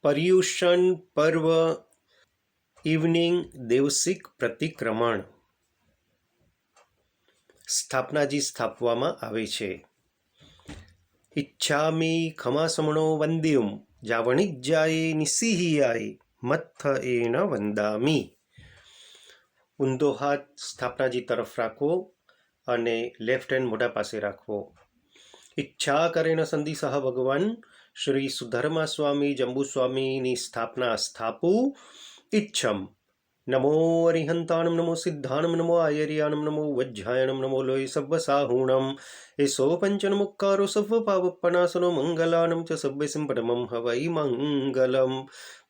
પર્યુષણ પર્વ ઇવનિંગ દેવસિક પ્રતિક્રમણ. સ્થાપનાજી સ્થાપવામાં આવે છે. ઈચ્છામી ખમાસમણો વંદ્યુમ જાવણિજ્જાયે નિસિહિયાય મત્થ એણ વંદામી. ઊંધો હાથ સ્થાપનાજી તરફ રાખવો અને લેફ્ટ હેન્ડ મોઢા પાસે રાખવો. ઈચ્છા કરેણ સંધિ સહ ભગવાન શ્રી સુધર્મા સ્વામી જંબુસ્વામીની સ્થાપના સ્થાપું ઈચ્છમ. નમો અરિહંતાણમ, નમો સિદ્ધાણમ, નમો આયર્યાણમ, નમો વજ્જાયણમ, નમો લોય સર્વસાહૂણમ. એસો પંચનમુક્કારો સર્વ પાવપનાસનો મંગલાનમ ચ સભ્ય સિંપટમમ હવૈ મંગલમ.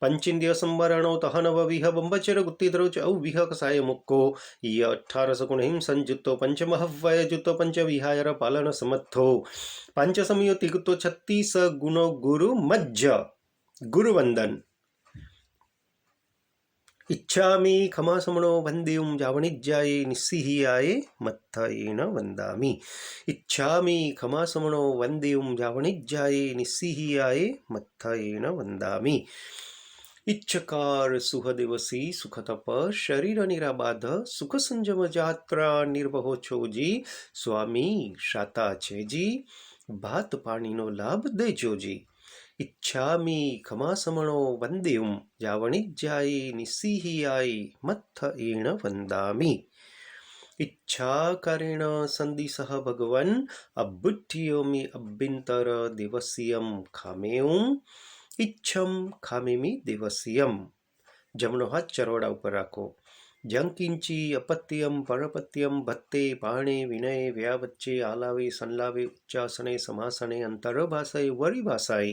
પંચિન્દ્રિય સંવરણો તહનવ વિહ બંબચર ગુત્તિદ્રૌ ચ ઔવિહ કસાય મુક્કો ય 18 ગુણહિમ સંયુક્તો પંચમહવય જુતો પંચ વિહાયર પાલન સમર્થો પંચ સંયુક્તિ ગુતો 36 ગુણો ગુરુ મજ્જ ગુરુવંદન. ઈચ્છામી ખમાસમણો વંદ્યુમ જાવણિજ્જાયે નિસિહિયાયે મત્થ એણ વંદામી. ઈચ્છામી ખમાસમણો વંદ્યુમ જાવણિજ્જાયે નિસિહિયાયે મત્થ એણ વંદામી. ઈચ્છકાર સુખ દિવસી સુખ તપ શરીર નિરાબાધ સુખ સંજમ જાત્રા નિર્વહો છોજી સ્વામી શાતા છેજી ભાત પાણીનો લાભ દેજોજી. ઈચ્છામી ખમાસમણો વંદ્યુમ જાવણિજ્જાયે નિસિહિયાયે મત્થ એણ વંદામી. ઈચ્છા કરેણ સંધિ સહ ભગવન અભ્યુઠ્યોમી અભ્યંતર દિવસિયમ ખામેઉમ ઈચ્છમ ખામેમી દિવસિયમ. જમણો હાથ ચરોડા ઉપર રાખો. જંકિંચી અપત્યમ પરપત્યમ ભત્તે પાણે વિનય વ્યાવચ્ચે આલાવે સંલાવે ઉચ્ચાસને સમાસને અંતરભાષાએ વરિભાષાએ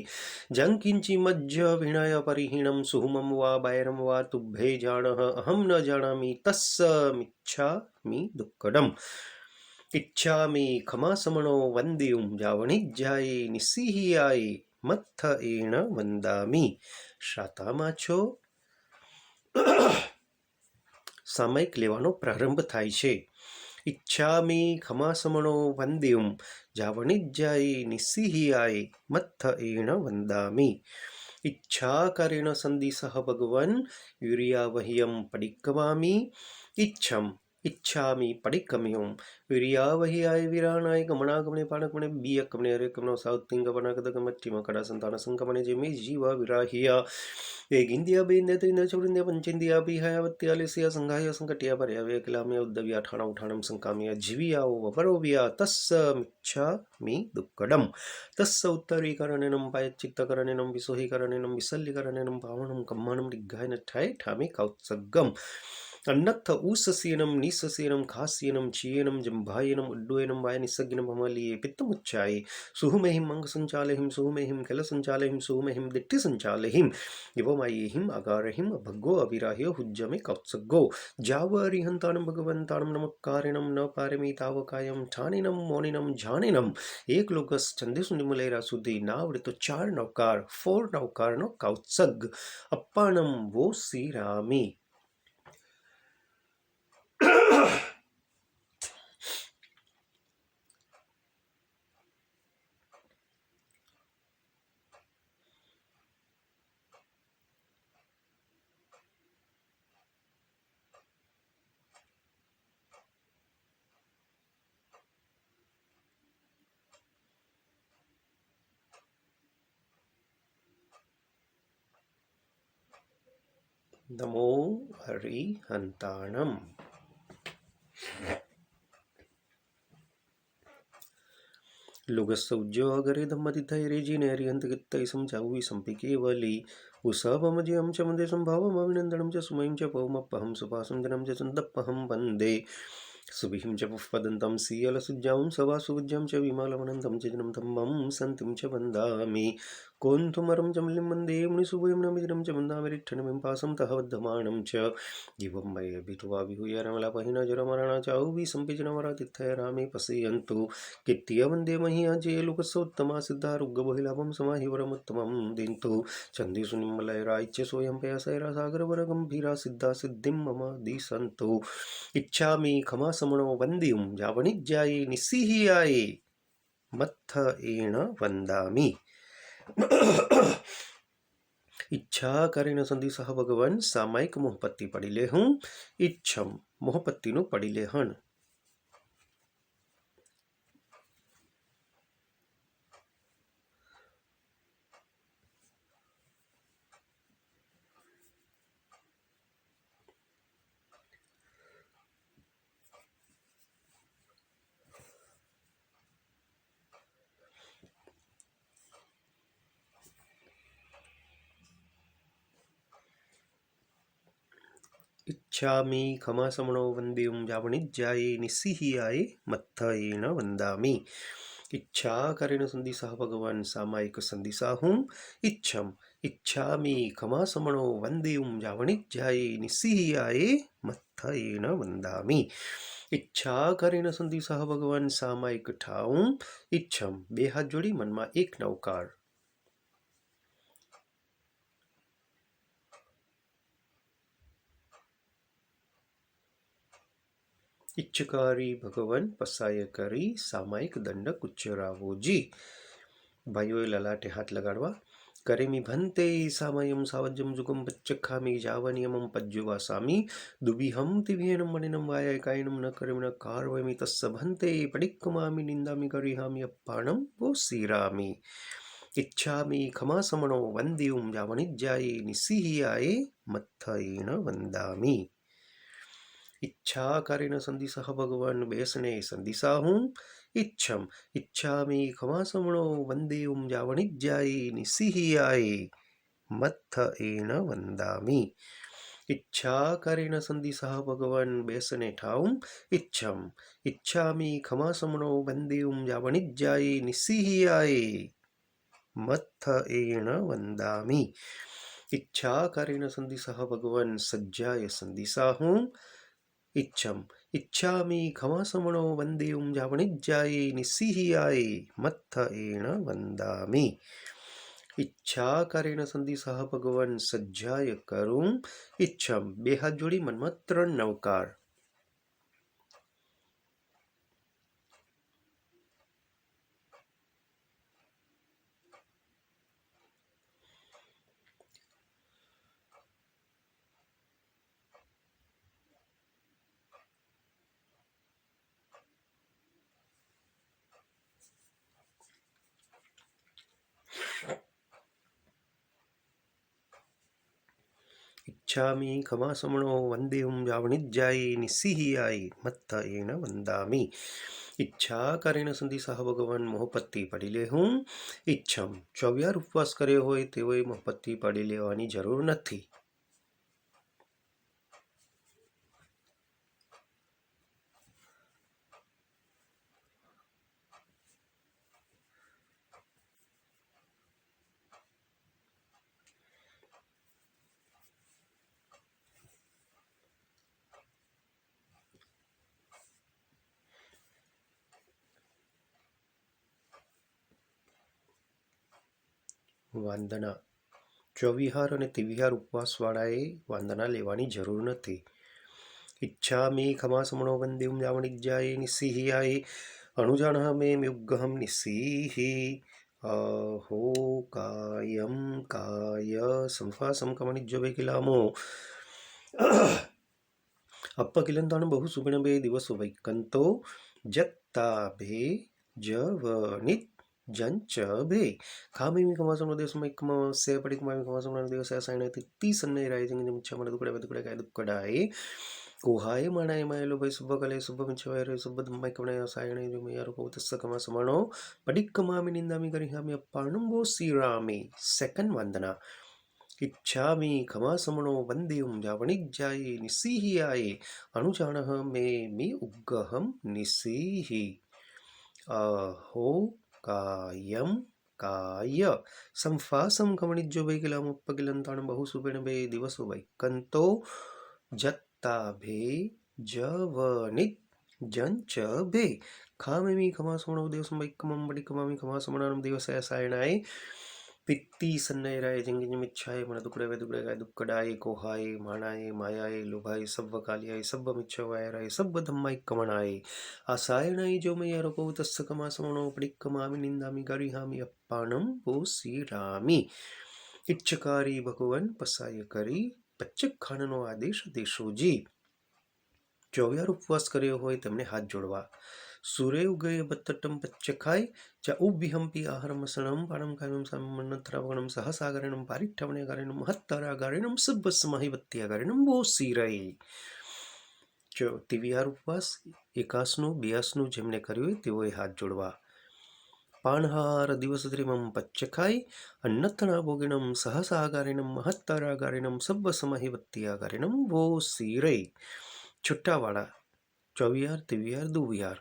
જંકિંચી મજ્જ વિનય પરિહીણમ સુહમમ વા બૈરમ વા તુભ્યે જાણઃ અહમ ન જાણામી તસ્સમિચ્છામિ દુક્કડમ. ઈચ્છામી ખમાસમણો વંદ્યુમ જાવણિજ્જાયે નિસિહિયાયે મત્થ એણ વંદામી. શાતામાં છો. સામયિક લેવાનો પ્રારંભ થાય છે. ઈચ્છામી ખમાસમણો વંદ્યુમ જાવણિજ્જાયે નિસિહિયાયે મત્થ એણ વંદામી. ઈચ્છા કરેણ સંધિ સહ ભગવન વીર્યાવહ્યમ પડિક્કમામી ઈચ્છમ. ઈચ્છામી પડિક્કમ્યુમ વીર્યાવહ્યાય વીરાણાય ગમણાગમણે પાણગમણે બીયકમણે હરેકમણો સાઉતિંગવનાગદગમચ્ચિમ કડા સંતાન સંકમણે જેમે જીવ વિરાહ્ય વેગિંદ્યા બેન્દ્યા ચોરિંદ્યા પંચેન્દ્યા બિહાયાવત્યા લેસ્યા સંઘાય સંકટ્યા પર્યા વેકલામ્ય ઉદ્દવ્યા ઠાણા ઉઠાણમ સંકામ્યા જીવ્યાઓ વપરોવ્યા તસ્સમિચ્છામિ દુક્કડમ. તસ્સ ઉત્તરીકરણેનમ પાયચ્ચિત્તકરણેનમ વિસોહીકરણેનમ વિસલ્લીકરણેનમ પાવણમ કમ્માણમ ડિગ્ઘાયન ઠાય ઠામે કૌત્સગ્ગમ. અન્નત્થ ઉસસ્યનમ નિસસ્યનમ ખાસ્યનમ ચિયેનમ જંભાયનમ ઉડ્ડયનમ વાય નિસગ્નમ અમલીયે પિત્તમુચ્ચાયે સુહુમેહિમ અંગ સંચાલહિમ સુહુમેહિમ કેલ સંચાલહિમ સુહુમેહિમ દિટ્ઠિ સંચાલહિમ યવમાયેહિમ અગારહિમ અભગ્ગો અવિરાહ્યો હુજ્જમે કૌત્સગ્ગો. જાવરિહંતાણમ ભગવંતાણમ નમક્કારેણમ ન પારમી તાવકાયમ ઠાનેનમ મોનિનમ જાણેનમ. એક લોકસ છંદેસુ નિમલેરા સુધી ના આવડે તો 4 નવકાર 4 નવકારનો કૌત્સગ. અપ્પાણમ વો શ્રીરામી. નમો હરિહંતાણમ. લુગસ્સૌજ્ય અગરે ધમ્મતિથય રેજીને હરિહંત ગિત્તય સમજાવી સંપી કેવલી ઉસભમજ્યમ ચ મંદે સંભાવમ અવિનંદનમ ચ સુમયમ ચ પવમપહમ સુપાસંજનમ ચ ચંદપહમ વંદે સુભિહિમ ચ પુષ્પદંતમ સિયલસુજ્જામ સવાસુજ્જમ ચ વિમલવનંતમ ચ જનમ ધમ્મમ સંતિમ ચ વંદામિ. કોન્તુમરમ ચ મલ્લિમ વંદે મુનિસુભયમ નમિજનમ ચ વંદામિ રિઠ્ઠનમિમ પાસમ તહવદ્ધમાણમ ચ જીવમ મય ભીત્વા વિહુય રમલાપહિન જરમરણા ચ ઔવિસંપિજનવરાતિથય રામે પસયંતુ કિત્ય વંદે મહ્યા જે લુકસોત્તમા સિદ્ધા રુગ્ગબહિલાભમ સમાહિવરમુત્તમમ દિંતુ ચંદેસુ નિમ્મલયરાચ્ય સોયમ પયાસૈરા સાગરવર ગંભીરા સિદ્ધા સિદ્ધિમ મમ દિસંતુ. ઈચ્છામિ ખમાસમણો વંદ્યુમ જાવણિજ્જાયે નિસિહિયાયે મત્થ એણ વંદામી. ઈચ્છા કરીને સંધિ સહ ભગવાન સામાયિક મોહપત્તિ પડી લે હું ઈચ્છમ મોહપત્તિનું પડી લે હણ. ઈચ્છામિ ખમાસમણો વંદ્યુમ જાવણિજ્જાયે નિસ્સિહિયાય મથ્થયેન વંદામિ. ઈચ્છા કરીને સંધિ સહ ભગવાન સામાયિક સંધિ સાહું ઈચ્છમ ઈચ્છામિ ખમાસમણો વંદ્યુમ જાવણિજ્જાયે નિસ્સિહિયાય મથ્થયેન વંદામિ. ઈચ્છા કરીને સંધિ સહ ભગવાન સામાયિક ઠાઉં ઈચ્છમ બે હાથ જોડી મનમાં એક નવકાર. ઈચ્છકારી ભગવાન પસાય કરી સામાયિક દંડક ઉચ્ચરાવોજી. ભાઈઓએ લલાટે હાથ લગાડવા. કરેમી ભંતે સામયમ સાવજ્યમ જુગમ પચ્ચખામી જાવનિયમમ પજ્જુવાસામી દુબિહમ તિભ્યેનમ મણિનમ વાય કાયનમ ન કરેમ ન કાર્વયમિ તસ્સ ભંતે પડિક્કમામી નિંદામી ગરિહામી અપ્પાણમ વોસીરામી. ઈચ્છામિ ખમાસમણો વંદ્યુમ જાવણિજ્જાયે નિસ્સિહિયાયે મથ્થયેન વંદામિ. ઈચ્છા કરીને સંધિ સહ ભગવાન બેસણે સંધિ સાહું ઈચ્છમ ઈચ્છામિ ખમાસમણો વંદેયુમ જાવણિજ્જાયે નિસ્સિહિયાયે મથ્થયેન વંદામિ. ઈચ્છા કરીને સંધિ સહ ભગવાન બેસણે ઠાઉં ઈચ્છમ ઈચ્છામિ ખમાસમણો વંદેયુમ જાવણિજ્જાયે નિસ્સિહિયાયે મથ્થયેન વંદામિ. ઈચ્છા કરીને સંધિ સહ ભગવાન સજ્જાય સંધિ સાહું ઈચ્છમ ઈચ્છામિ ખમાસમણો વંદેયુમ જાવણિજ્જાયે નિસ્સિહિયાયે મથ્થયેન વંદામિ. ઈચ્છા કરીને સંધિ સહ ભગવાન સજ્જાય કરું ઈચ્છમ બે હાથ જોડી મનમાં ત્રણ નવકાર. ઈચ્છામિ ખમાસમણો વંદેયુમ જાવણિજ્જાયે નિસ્સિહિયાયે મથ્થયેન વંદામિ. ઈચ્છા કરીને સંધિ સહ ભગવાન મોહપત્તિ પડી લે હું ઈચ્છમ 24 ઉપવાસ કર્યો હોય તેઓએ મોહપત્તિ પડી લેવાની જરૂર નથી. વંદના. ચોવિહાર અને તિવિહાર ઉપવાસવાળાએ વંદના લેવાની જરૂર નથી. ઈચ્છામિ ખમાસમણો વંદેયુમ જાવણિજ્જાયે નિસ્સિહિયાયે અણુજાણઃ મે યુગ્ગહમ નિસ્સિહિ. અહો કાયમ કાય સંફાસમ કમણિજ્જો વૈકિલામો અપ્પકિલંતાણ બહુ સુગણભે દિવસો વૈકંતો જત્તાભે જવનિત જંચ ભે. ખામિમી ખમાસમણો દેવસમૈકમ સે પડિકમામી ખમાસમણો દિવસ સાયણ તી સન્નય રાય જંગ મુચ્છા મને દુકડે દુકડે કાય દુકડાય કોહાય માણાય માયલો ભાઈ શુભ કલે શુભ મિચ્છવાય રે શુભ ધમ્માય કમણાય સાયણ જો મૈયારો કહું તસ્સ ખમાસમણો પડિક્કમામી નિંદામી ગરિહામી અપ્પાણમ વોસીરામી. સેકન્ડ વંદના. ઈચ્છામિ ખમાસમણો વંદેયુમ જાવણિજ્જાયે નિસ્સિહિયાયે અણુજાણઃ મે મી ઉગ્ગહમ નિસ્સિહિ. અહો કાયમ કાય સંફાસમ કમણિજ્જો વૈકિલામુપ્પકિલંતાણ બહુ સુબેણ બે દિવસો વૈકંતો જત્તાભે જવનિત જંચ ભે. ખામિમી ખમાસમણો દિવસમ વૈકમમ પડિક્કમામી ખમાસમણાનમ દિવસય સાયણાય પિત્તી સન્નય રાય જંગિજ મિચ્છાય મને દુકડે કાય દુકડાય કોહાય માણાય માયાય લોભાય સબ્બ કાલિયાય સબ્બ મિચ્છવાય રાય સબ્બ ધમ્માય કમણાય આ સાયણાય જો મૈયારો કહું તસ્સ ખમાસમણો પડિક્કમામી નિંદામી ગરિહામી અપ્પાણમ વોસીરામી. ઈચ્છકારી ભગવાન પસાય કરી પચ્ચક ખાનનો આદેશ દેશોજી. 24 ઉપવાસ કર્યો હોય તેમને હાથ જોડવા. સૂર્ય ઉગયે બત્તટમ પચ્ચખાય ચા ઉભ્યહંપી આહારમસણમ પાણમ કાયમ સામન્નથરાવગણમ સહસાગરિણમ પારિઠ્ઠવણ્યગારિણમ મહત્તરાગારિણમ સબ્બસ્માહિવત્યાગારિણમ વોસીરય. 23 ઉપવાસ એકાસનું 82 જેમને કર્યું હોય તેઓએ હાથ જોડવા. પાણહાર દિવસત્રિમમ પચ્ચખાય અન્નથણા ભોગિણમ સહસાગારિણમ મહત્તરાગારિણમ સબ્બસ્માહિવત્યાગારિણમ વોસીરય. છુટ્ટાવાળા 24 23 દુવિહાર.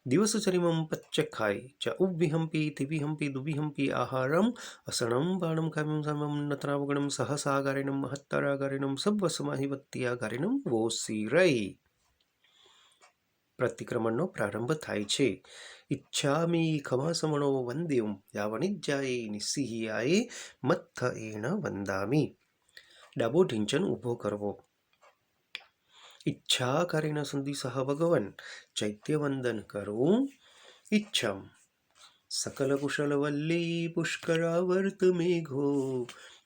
દિવસચરિમમ પચ્ચખાય ચ ઉવ્વિહંપી તિવિહંપી દુવિહંપી આહારમ અસણમ બાણમ કામ્યમ સામમ નત્રાવગણમ સહસાગારિણમ મહત્તરાગારિણમ સબ્બસ્માહિવત્યાગારિણમ વોસીરય. પ્રતિક્રમણનો પ્રારંભ થાય છે. ઈચ્છામી ખમાસમણો વંદ્યમ યાવણિજ્જાયે નિસ્સિહિયાયે મત્થ એણ વંદામી. ડાબો ઢીંચન ઊભો કરવો. ઈચ્છાકારીણ સંધિ સહ ભગવન ચૈત્યવંદન કરું ઈચ્છમ. સકલ કુશલ વલ્લી પુષ્કરાવર્ત મેઘો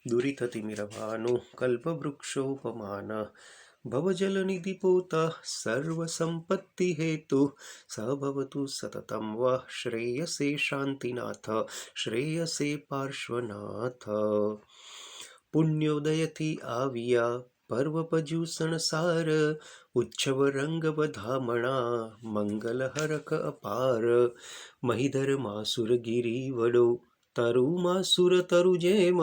દુરિતતિમિરભાનો કલ્પવૃક્ષોપમાન ભવજલ નિધિ પોત સર્વ સંપત્તિ હેતુ સભવતુ સતતમ વઃ શ્રેયસે શાંતિનાથ શ્રેયસે પાર્શ્વનાથ. પુણ્યોદયથી આવ્યા પર્વ પજુષણ સાર ઉચ્છવ રંગ વધામણા મંગલ હરખ અપાર. મહિધર માસુર ગિરી વડો તરુ માસુર તરુ જેમ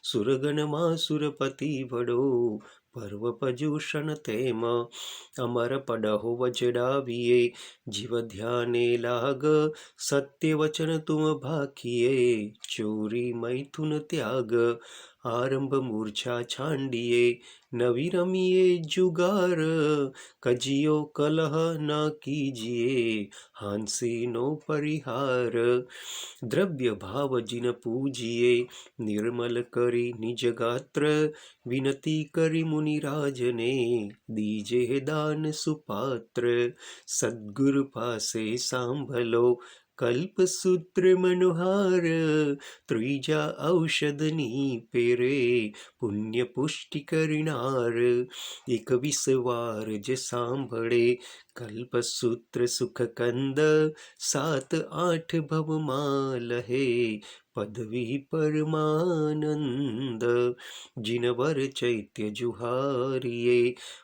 સુરગણ માસુરપતિ વડો પર્વ પજુષણ તેમ. અમર પડહો વજડાવીએ જીવ ધ્યાને લાગ સત્ય વચન તુમ ભાખીએ ચોરી મૈથુન ત્યાગ. આરંભ મૂર્છા છાંડીએ નવી રમીએ જુગાર કજિયો કલહ ના કીજીએ હાંસીનો પરિહાર. દ્રવ્ય ભાવ જીન પૂજીએ નિર્મલ કરી નિજ ગાત્ર વિનતી કરી મુનિરાજને દીજે દાન સુપાત્ર. સદગુરુ પાસે સાંભલો કલ્પસૂત્ર મનોહાર ત્રીજા ઔષધની પેરે પુણ્ય પુષ્ટિ કરનાર. 21 વાર જે સાંભળે કલ્પસૂત્ર સુખ કંદ 7 8 ભવમાં લહે પદવી પરમાનંદ. જીનવર ચૈત્ય જુહારીએ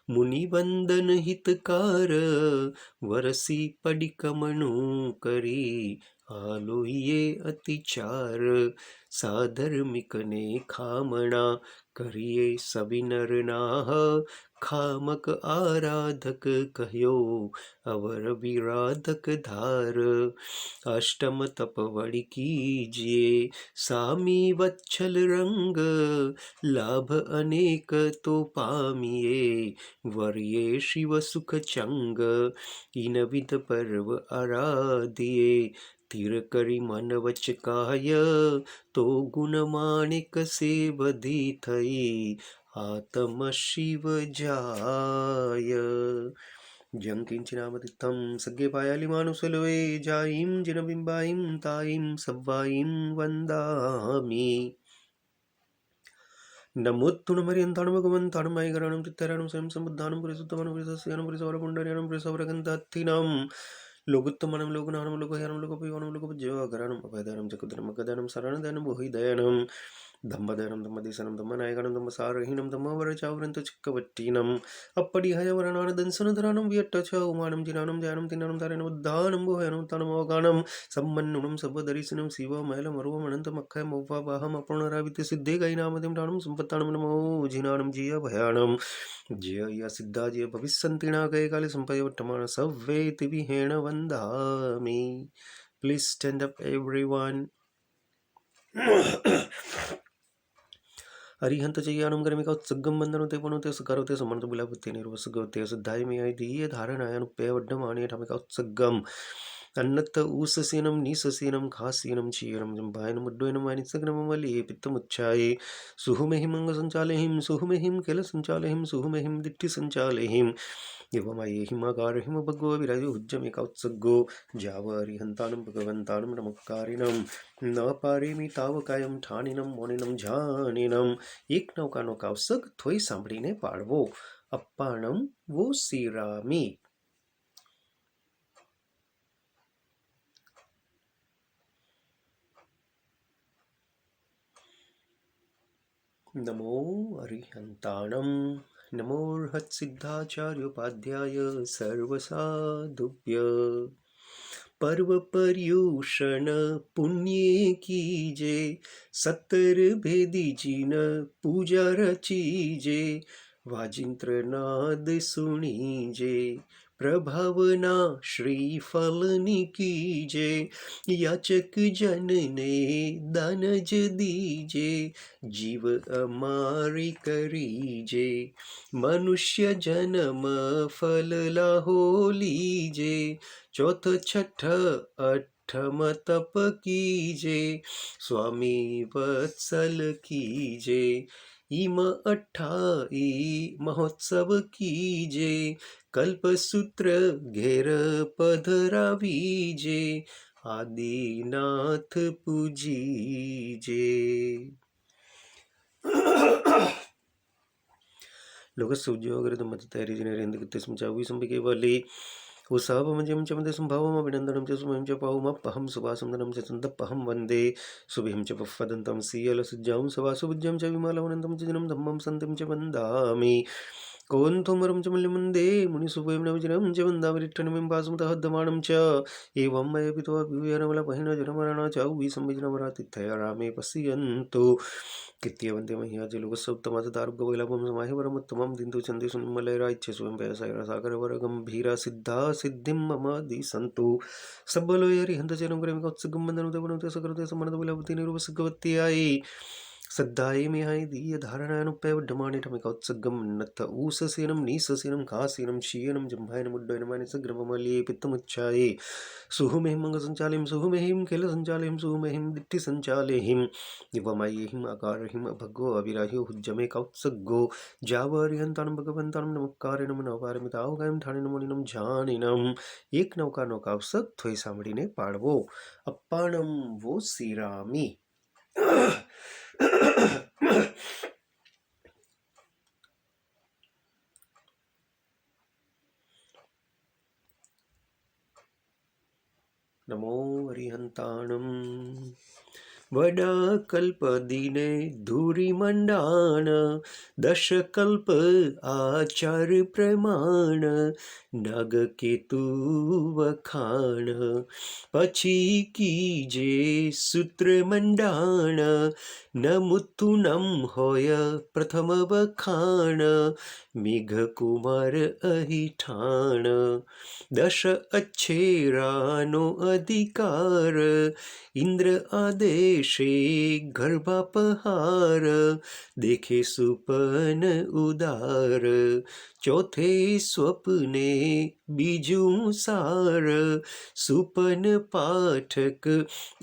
મુનિવંદન હિતકાર વરસી પડિકમણું કરી આલોઈએ અતિચાર. સાધર્મિકને ખામણા કરીએ સવિનર નાહ ખામક આરાધક કહ્યો અવર વિરાધક ધાર. અષ્ટમ તપ વળી કીજીએ સામી વચ્છલ રંગ લાભ અનેક તો પામીએ વર્યે શિવ સુખ ચંગ. ઇન વિધ પર્વ આરાધીએ તિર કરી મન વચ કાય તો ગુણ માણિક સે બધી થઈ આત્મ શિવ જાય. જં કિંચનામતિથમ સગ્ગે પાયાલી માનુસલવે જાઈમ જિન બિંબાઈમ તાઈમ સવ્વાઈમ વંદામી. નમોત્તુણમર્યંતાણું ભગવંતાણું મૈગરાણું ચિત્તરાણું સ્વયં સમુદ્ધાનું પુરિશુદ્ધમાનું પુરિસસ્યાનું પુરિસવરપુંડર્યાનું પુરિસવરગંધાત્થિનામ લોકોત્તમાనం લોકનાనం લોકહ્યાనం લોકોપયોనం લોકોપજ્યોગરાనం અભયદાనం જગુદనం મગદાనం શરણદાనం બોહિદયાనం ધમ્મદાనం ધમ્મદેશనం ધમ્મનાયકાనం ધમ્મસારહીనం ધમ્મવરચાવૃંત ચિક્કવટ્ટીනම් અપ્પડિહયવરણાન દંસનધરાනම් વિયટ્ટચ ઉમાనం જીનાනම් જયાනම් તિનાනම් તારેન ઉદ્ધાනම් બોહયાනම් તાનમોગાනම් સમ્મન્નુણમ સબ્બદરિસனம் શિવમૈલમ અરુવમનંતમ અક્ષયમ ઉપાવાહમ અપૂર્ણરાવિત્ય સિદ્ધે ગૈનામતિમ ટાણમ સંપત્તાણમ નમો જીનાනම් જીય ભયાણમ જય સિદ્ધા જય ભવિષ્યંતિણા ગયકાલે સંપયવટ્ટમાન સવ્વે તિવિહેણ વંદામી. Please stand up everyone. અરિહંત ચૈયાનું ગરમિકોત્સગમ બંધનો તે પણો તે સકારો તે સમંત બિલાપત્ય નિર્વસગો તે સિદ્ધાય મેય ધીય ધારણાયનું પે વડ્ડમાણી ઠમિકોત્સગમ अन्नत्थ ऊससेनं नीससेनं खासेनं क्षीरं जम्भायनं उड्डयनं वाणिज्यग्रमवलिये पित्तमुच्छाये सुहुमेहिमङ्गसञ्चालहिं सुहुमेहिं केलसञ्चालहिं सुहुमेहिं दिट्ठिसञ्चालहिं एवमयेहिमाकारहिम भगवो विराजुहुज्जमेकात्सग्गो जावरिहन्तानं भगवन्तानं नमक्कारिणं न પારેમી તાવ કાયમ ઠાણીનમ મોનિનમ જાણીનમ એક નૌકાનો કાવસક થોઈ સાંભળીને પાડવો અપ્પાણમ વો શ્રીરામી નમો અરિહંતાણમ નમોર્હત્સિદ્ધાચાર્યોપાધ્યાય સર્વસાધુભ્ય पर्व पर्यूषण पुण्य कीजे सत्तर भेदी जीन पूजा रचीजे वाजिंत्रनाद सुनीजे प्रभावना श्रीफलनी कीजे याचक जन ने दानज दीजे जीव अमारी करीजे मनुष्य जन्म फल लाहो लीजे चौथ छठ अठम तप कीजे स्वामी वत्सल कीजे इम 28 महोत्सव कीजे कल्पसूत्र घेर पधरावीजे आदिनाथ पूजीजे लोकसुज्योगृतमतैरिजिनेरेन्द्रकृत्यस्मचावी संबिके उसावमजं च वन्दे संभावम् अभिनन्दनं च सुमयं च पाहुमप्पहं सुभासुन्दरं च सन्दप्पहं वन्दे सुभिं च पह्वदन्तं सीयलसज्जां सवासुभुज्यं च विमलवनन्तं च जिनं धम्मं सन्तिं च वन्दामि कोन्थुमरं च मल्यमन्दे मुनिसुभयं नवजिनं च वन्दामि रिट्ठनमिं वासुमतहद्दमानं च एवं मयपितो अभिभूयनमलपहिनजनमरणा च विसंविजनमरातिथ्यया रामे पश्यन्तु कृत्यवन्ते मह्याजलोकसौप्तमातदारुगवैलभं समाहि वरमुत्तमं दिन्तु चन्देषु निर्मलैराच्य स्वयं व्यवसायरसागरवरगम्भीरा सिद्धा सिद्धिं मम दिसन्तु सब्बलोयरिहन्तचनं ग्रमिकोत्सुकं बन्धनुदेवनुते सकरुते समनदविलभति निरुपसगवत्यायि सद्दाये मेहाय दीय धारणानुपैवड्डमानि ठमिकोत्सगं नत्थ ऊससेनं नीससेनं खासेनं क्षीयनं जम्भायनं उड्डयनमानि सग्रममलिये पित्तमुच्छाये सुहुमेहिं मङ्गसञ्चालयं सुहुमेहिं केलसञ्चालयं सुहुमेहिं दिट्ठिसञ्चालयहिं इवमयेहिं आकारहिं भगवो अविराह्यो हुज्जमे कौत्सग्गो जावरिहन्तानं भगवन्तानं नमक्कारिणं नवपारमितावगायं ठाणिनं मुनिनं જાણીનમ એક નૌકાનો કાવસક થોઈ સાંભળીને પાડવો અપ્પાણમ વો શ્રીરામી नमो हरिहंताणम वडा कल्प दिने धूरी मंडाण दश कल्प आचार प्रमाण नाग केतु वखाण पछी कीजे सूत्र मंडाण नमुत्तु नम होय प्रथम वखाण मेघ कुमार अहिठाण दश अच्छेरानो अधिकार इंद्र आदेशे गर्भापहार देखे सुपन उदार चौथे स्वप्ने बीजू सार सुपन पाठक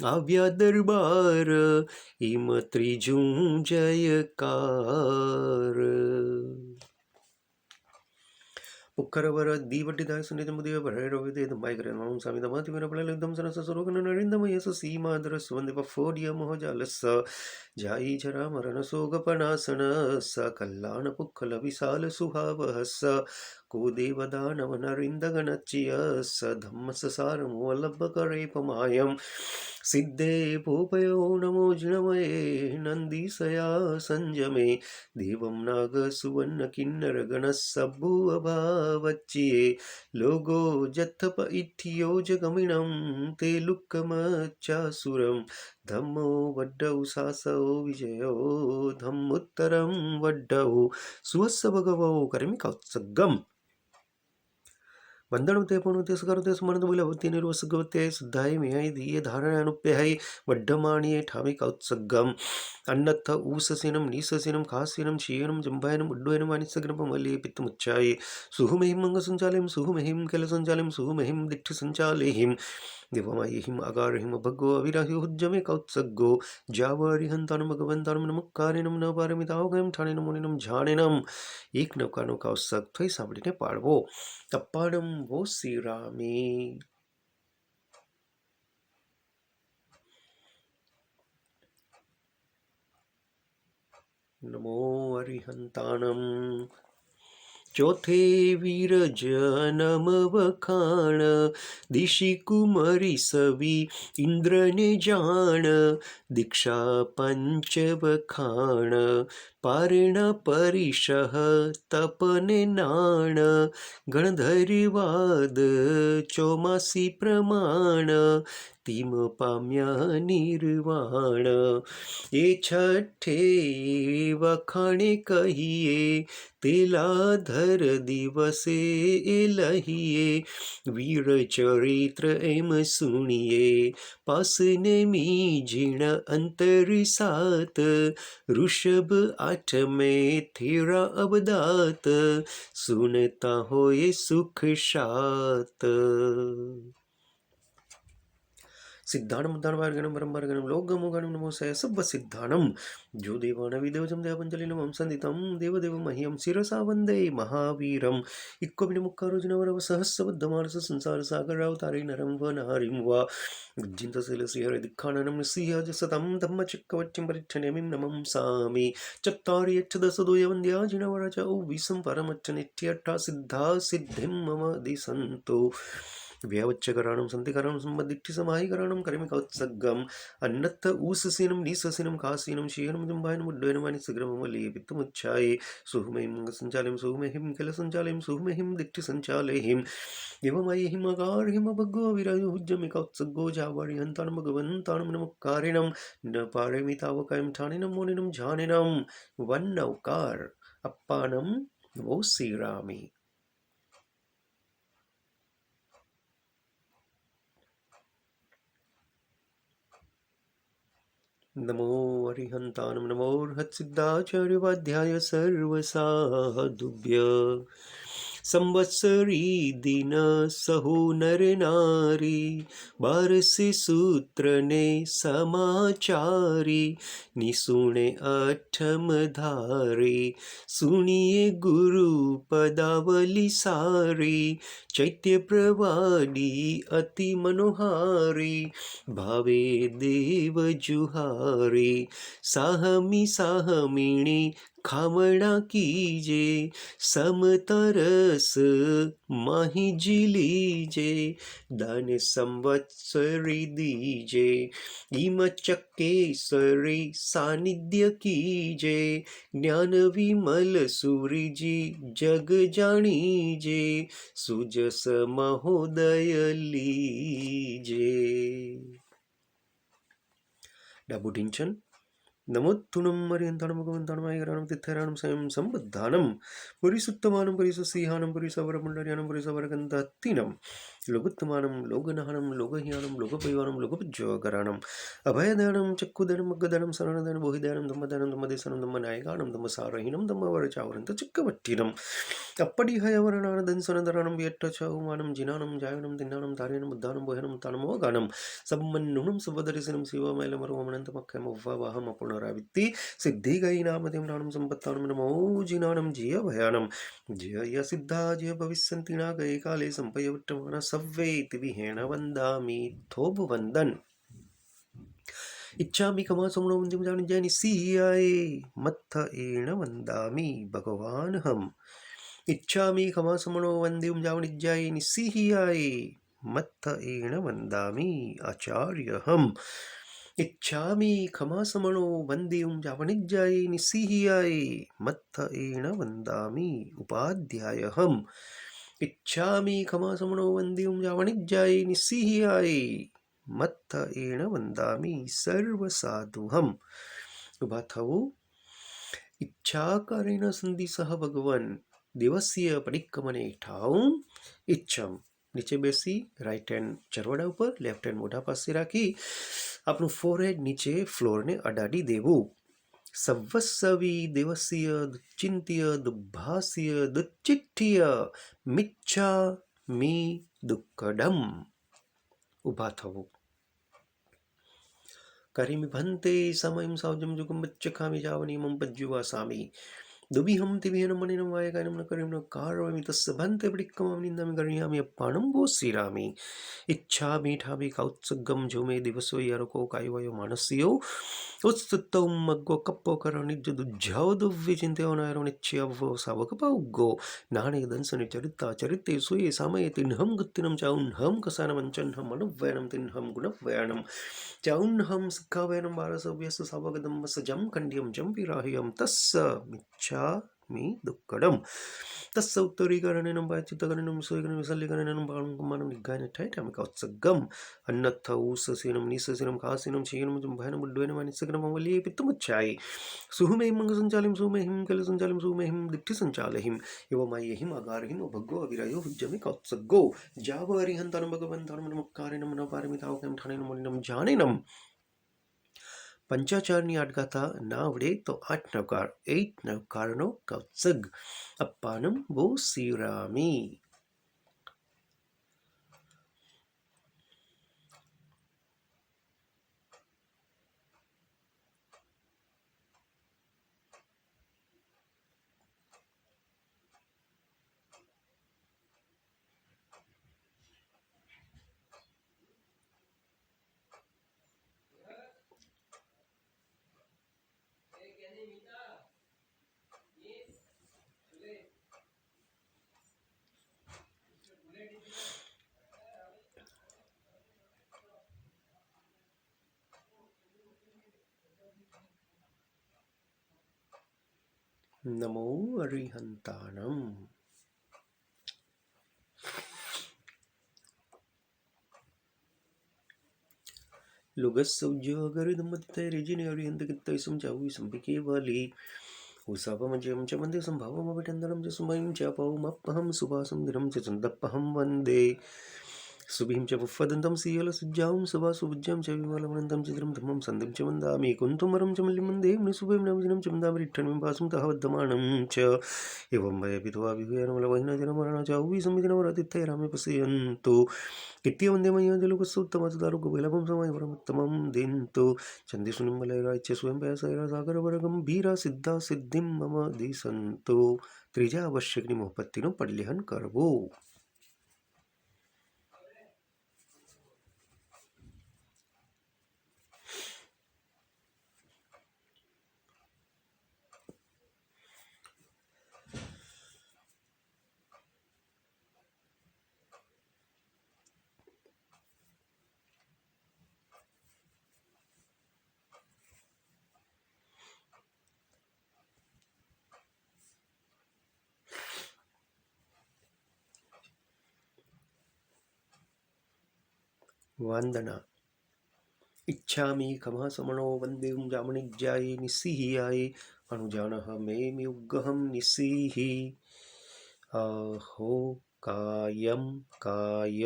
आव्या दरबार इम त्रिजू जयकार पुखरवर दीवटिदाय सुनितमुदय भरैरविदे दम्बाइकरनमं सामिदमातिमिरपललिग्धं सरससुरोगणनरिन्दमयस सीमाधरस्वन्दिपफोडियमोहजालस्स जायी जरा मरणशोकपनासन स कल्लाणपुक्खलविशालसुहावहस को देवदानवनरिन्दगणच्य स धम्मससारमोवलभकरेपमायं सिद्धे भूपयो नमो जिणमये नन्दीसया संजमे देवं नागसुवर्ण किन्नरगणस्सभुवभावच्ये लोगो जत्थप इठ्ठियो जगमिणं ते लुक्कमच्चासुरं धम्मो वड्डौ सासौ विजयो धम्मुत्तरं वड्डौ सुवस्य भगवौ कर्मिकोत्सगम् वंदनुते पुणुते सकरुते सुमनदविलभते निर्वसगवते सिद्धाय मेहाय दीये धारणानुप्यहाय वड्डमाणिये ठामिकोत्सगम् अन्नत्थ ऊससेनं नीससेनं खासेनं क्षीयनं जम्भायनं उड्डयनं वाणिज्यग्रममलिये पित्तमुच्छाये सुहुमेहिं मङ्गसञ्चालयं सुहुमेहिं केलसञ्चालयं सुहुमेहिं दिट्ठिसञ्चालयहिं દેવમાય અગારહિમ ભગવો અવિરાહ્યો હુજ્જમે કૌત્સગો જાવરિહંતાનમ ભગવંતાનમ નમુકારેનમ ન પારમિતાવગમ ઠાણેનમ મુનિનમ જાણેનમ. એક નૌકાનો કૌત્સગ થઈ સાંભળીને પાડવો. અપ્પાણમ વો શ્રીરામી. નમો અરિહંતાણમ. ચોથે વીર જનમ વખાણ, દિશી કુમારી સવી ઇન્દ્રને જાણ. દીક્ષા પંચ વખાણ, પારણા પરિશહ તપને નાણ. ગણધર્વાદ ચોમાસી પ્રમાણ, તીમ પામ્યા નિર્વાણ. એ છઠ્ઠે વખાણે કહીએ, તેલાધર દિવસે એ લહીએ. વીર ચરિત્ર એમ સુણીએ, પાસને મીજીણ અંતર સાત. ઋષભ આઠમે થેરા અબદાત, સુનતા હોય સુખ શાત. સિદ્ધાણમ ઉદ્ધારવાર્ગણમ બ્રહ્માર્ગણમ લોકગમોગણમ નમો સબ સિદ્ધાણમ. જો દેવાન વિદેવજમ દેવપંચલિનમ સંદિતમ દેવદેવ મહ્યમ શિરસા વંદે મહાવીરમ. ઇક્કોપિન મુખારુજનવરવ સહસ્રબદ્ધમાનસ સંસાર સાગરાવતારે નરમ વનહરિમ વા. ઉજ્જિંતશીલ શ્રીહરે દિખાનનમ સિંહજ સતમ ધમ્મચક્કવચ્ચમ પરિચ્છનેમિમ નમં સામી. ચત્તારી અષ્ટદશ દોયવંદ્યા જિનવરચ વિસમ પરમચ્ચ નિત્યઠા સિદ્ધા સિદ્ધિમ મમ દિસંતો. વ્યવચ્ચકરાણમ સંતિકરાણમ સંબદ્ધિઠ્ઠિ સમાહિકરાણમ કરિમિ કૌત્સગમ. અન્નત્થ ઊસસીનમ નિસસીનમ કાસીનમ શીહનમ જંબાયનમ ઉડ્ડયનમાનિ શીઘ્રમમલીય પિત્તમુચ્છાયે. સુહમેહિમ સંચાલયમ સુહમેહિમ કિલ સંચાલયમ સુહમેહિમ દિઠ્ઠિ સંચાલયહિમ. એવમયહિમ અગારહિમ ભગવો વિરાયો હુજ્જમે કૌત્સગો જાવરિહંતાણમ ભગવંતાણમ નમુકારેણમ ન પારેમિતાવકાયમ ઠાણેનમ મોનિનમ જાનેનમ. વન નૌકાર. અપ્પાનમ વો શ્રીરામી. નમો અરિહંતાનમ. નમો હત્સિદ્ધાચાર્યવાધ્યાય સર્વસાધુભ્ય. સંવત્સરી દિન સહુ નર નારી, બારસે સૂત્રને સમાચારી. નિસુણે અઠમ ધારી, સુણીએ ગુરુ પદાવલી સારી. ચૈત્ય પ્રવાડી અતિ મનોહારી, ભાવે દેવ જુહારી. સાહમી સાહમીણી ખામણા કીજે, સમતરસ માહી જીલીજે. દાન સંવત્સરી દીજે, ઈમ ચક્કેસરી સાનિધ્ય કીજે. જ્ઞાન વિમલ સુરીજી જગ જાણીજે, સુજસ મહોદય લીજે. ડાબુ ઢીંચન. નમોત્તુનમ અરિહંતાણમ ભગવંતાણમ આયરાણમ તિથરાણમ સ્વયં સંબદ્ધાનમ. પુરીસુત્તમાનમ પુરીસસિંહાનમ પુરીસવરમંડર્યાનમ પુરીસવરગંધાત્તિનમ. લોગોત્તમાનમ લોગનહનમ લોગહ્યાનમ લોગપૈવાનમ લોગપજ્જોગરાણમ. અભયદાનમ ચક્ષુદાનમ અગ્ગદાનમ શરણદાનમ બોહિદાનમ ધમ્મદાનમ ધમ્મદેશનમ ધમ્મનાયકાણમ ધમ્મસારહીનમ ધમ્મવરચાવરંત ચિક્કવટ્ટિનમ. અપ્પડિહયવરણાનદંસનદરાણમ વ્યટ્ટચૌમાનમ જીનાનમ જાયનમ દિન્નાનમ ધાર્યનમ ઉદ્ધાનમ બોહનમ તાનમોગાનમ. સમ્મન્નુણમ સવદરિસનમ શિવમૈલમરુવમનંતમખ્યમુવ્વાહમ અપુનરાવિત્તિ. સિદ્ધિગૈનામતિમ નાણમ સંપત્તાનમ નમો જીનાનમ જીય ભયાનમ. જય સિદ્ધા જય ભવિષ્યંતિના ગયે કાલે સંપયવટ્ટમાના સવ્વેતિ વિહેણ વંદામિ થોભ વંદન. इच्छामि कमासमणो वन्द्यं जानिज्ञानि सिहियाये मत्थ एण वन्दामि भगवानहम्. इच्छामि कमासमणो वन्द्यं जावनिज्ञाये निस्सिहियाये मत्थ एण वन्दामि आचार्यहम्. इच्छामि खमासमणो वन्द्यं जावनिज्ञाये निस्सिहियाये मत्थ एण वन्दामि उपाध्यायहम्. इच्छामि खमासमणो वन्द्यं जावनिज्ञाये निस्सिहियाये મત્થ એણ વંદામિ સર્વસાધુહમ. ઉભા થવું. ઈચ્છાકારેણ સંધિસહ ભગવન દેવસ્ય પડિક્કમને ઠાઉં ઈચ્છમ. નીચે બેસી રાઈટ હેન્ડ ચરવાડા ઉપર, લેફ્ટ હેન્ડ મોઢા પાસે રાખી આપણું ફોરહેડ નીચે ફ્લોરને અડાડી દેવું. સવસ્સવી દેવસ્ય દુચ્ચિંત્ય દુભાસ્ય દુચ્ચિઠ્ઠિય મિચ્છા મી દુક્કડમ. ઊભા થવું. કરીમિ ભંતે સમયમ સાવજમ જુગમ બચ્ચખામી જાવની મમ પજ્જુવા સામી દુબિહમ તિબિહન મનિનમ વાયકાયનમ ન કરીમ ન કારોમિ તસ્સ ભંતે પડિક્કમમ નિંદમ ગણ્યામિ અપ્પાણમ બોસિરામિ ઈચ્છામિ ઠામિ કૌત્સગમ જો મે દિવસો યરકો કાયવયો માનસ્યો ઉત્સુતૌ મગ્ગો કપ્પો કરો નિજ દુજ્જાવ દુવ્વિ ચિંત્યો નાયરો નિચ્છ્યવો સાવક પૌગો નાણે દંસને ચરિતા ચરિતે સુયે સામયે તિન્હમ ગુત્તિનમ ચૌન્હમ કસાન મંચન્હમ અનુવ્યયનમ તિન્હમ ગુણવ્યયનમ ચૌન્હમ સિક્ખાવયનમ બારસવ્યસ્ස સાવગદમ સજમ કંડ્યમ જમ વિરાહ્યમ તસ્સ મિચ્છામિ દુક્કડમ તસ્સ ઉત્તરીકરણેનમ વાચ્યુતકરણેનમ સુયકરણમ વિસલ્લીકરણેનમ બાળકમાનમ નિગ્ગાયન ઠૈઠામિ કૌત્સગમ અન્નત્થ ઉસસીનમ નિસસીનમ ખાસીનમ ક્ષીણમ જંભાયનમ ઉડ્ડયનમ નિસ્સકરમ વલીય પિત્તમુચ્છાય સુહુમેહિમ મંગ સંચાલિમ સુમેહિમ કલ સંચાલિમ સુમેહિમ દિઠ્ઠિ સંચાલહિમ એવમાયહિમ અગારહિમ ભગવો અવિરાયો હુજ્જમિ કૌત્સગો જાવ અરિહંતનમ ભગવંતનમ નમકારિનમ નવપારમિતાવકમ ઠાણેનમ મુનિનમ જાણેનમ પંચાચારની આટગાથા ના આવડે તો 8 નવકારનો કૌત્સગ અપ્પાનમ બો સિરામી. નમો અરિહંતાનમ. ലുഗസ്സൗജ്യോഗരിതമത്തൈരിജിനി അരിഹന്തകിത്തൈസം ചൗവിസംബികേവലി ഉസവമജയം ച വന്ദേ സംഭവമവിടന്തരം ച സുമയം ച പൗമപ്പഹം സുഭാസുന്ദരം ച ചന്ദപ്പഹം വന്ദേ सुभिं च पुष्पदन्तं सीयलसज्जां सभासुभुज्यां च विमलमनन्तं चित्रं धर्मं सन्धिं च वन्दामि कुन्तुमरं च मल्लिमन्दे मुनिसुभं नवजिनं च वन्दामि रिट्ठण्यं वासं तः वद्धमानं च एवं वै विधवा विभूयनमलवहिनजनमरणा च औविसंविधिनवरतिथैरामे पश्यन्तु कित्यवन्दे मय्याजलोकसुत्तमसदारुगविलभं समयवरमुत्तमं दिन्तु चन्दिसुनिम्बलैराच्य स्वयं व्यासैरासागरवरगम्भीरा सिद्धा सिद्धिं मम दिसन्तु. ત્રીજા આવશ્યકની મોહપત્તિનું પરિલેહન કરવું. वंदना. इच्छामि खमासमणो वन्दें जामनिज्याय निस्सिह्याय अनुजानः मे म्युग्गहं निस्सिः अहो कायं काय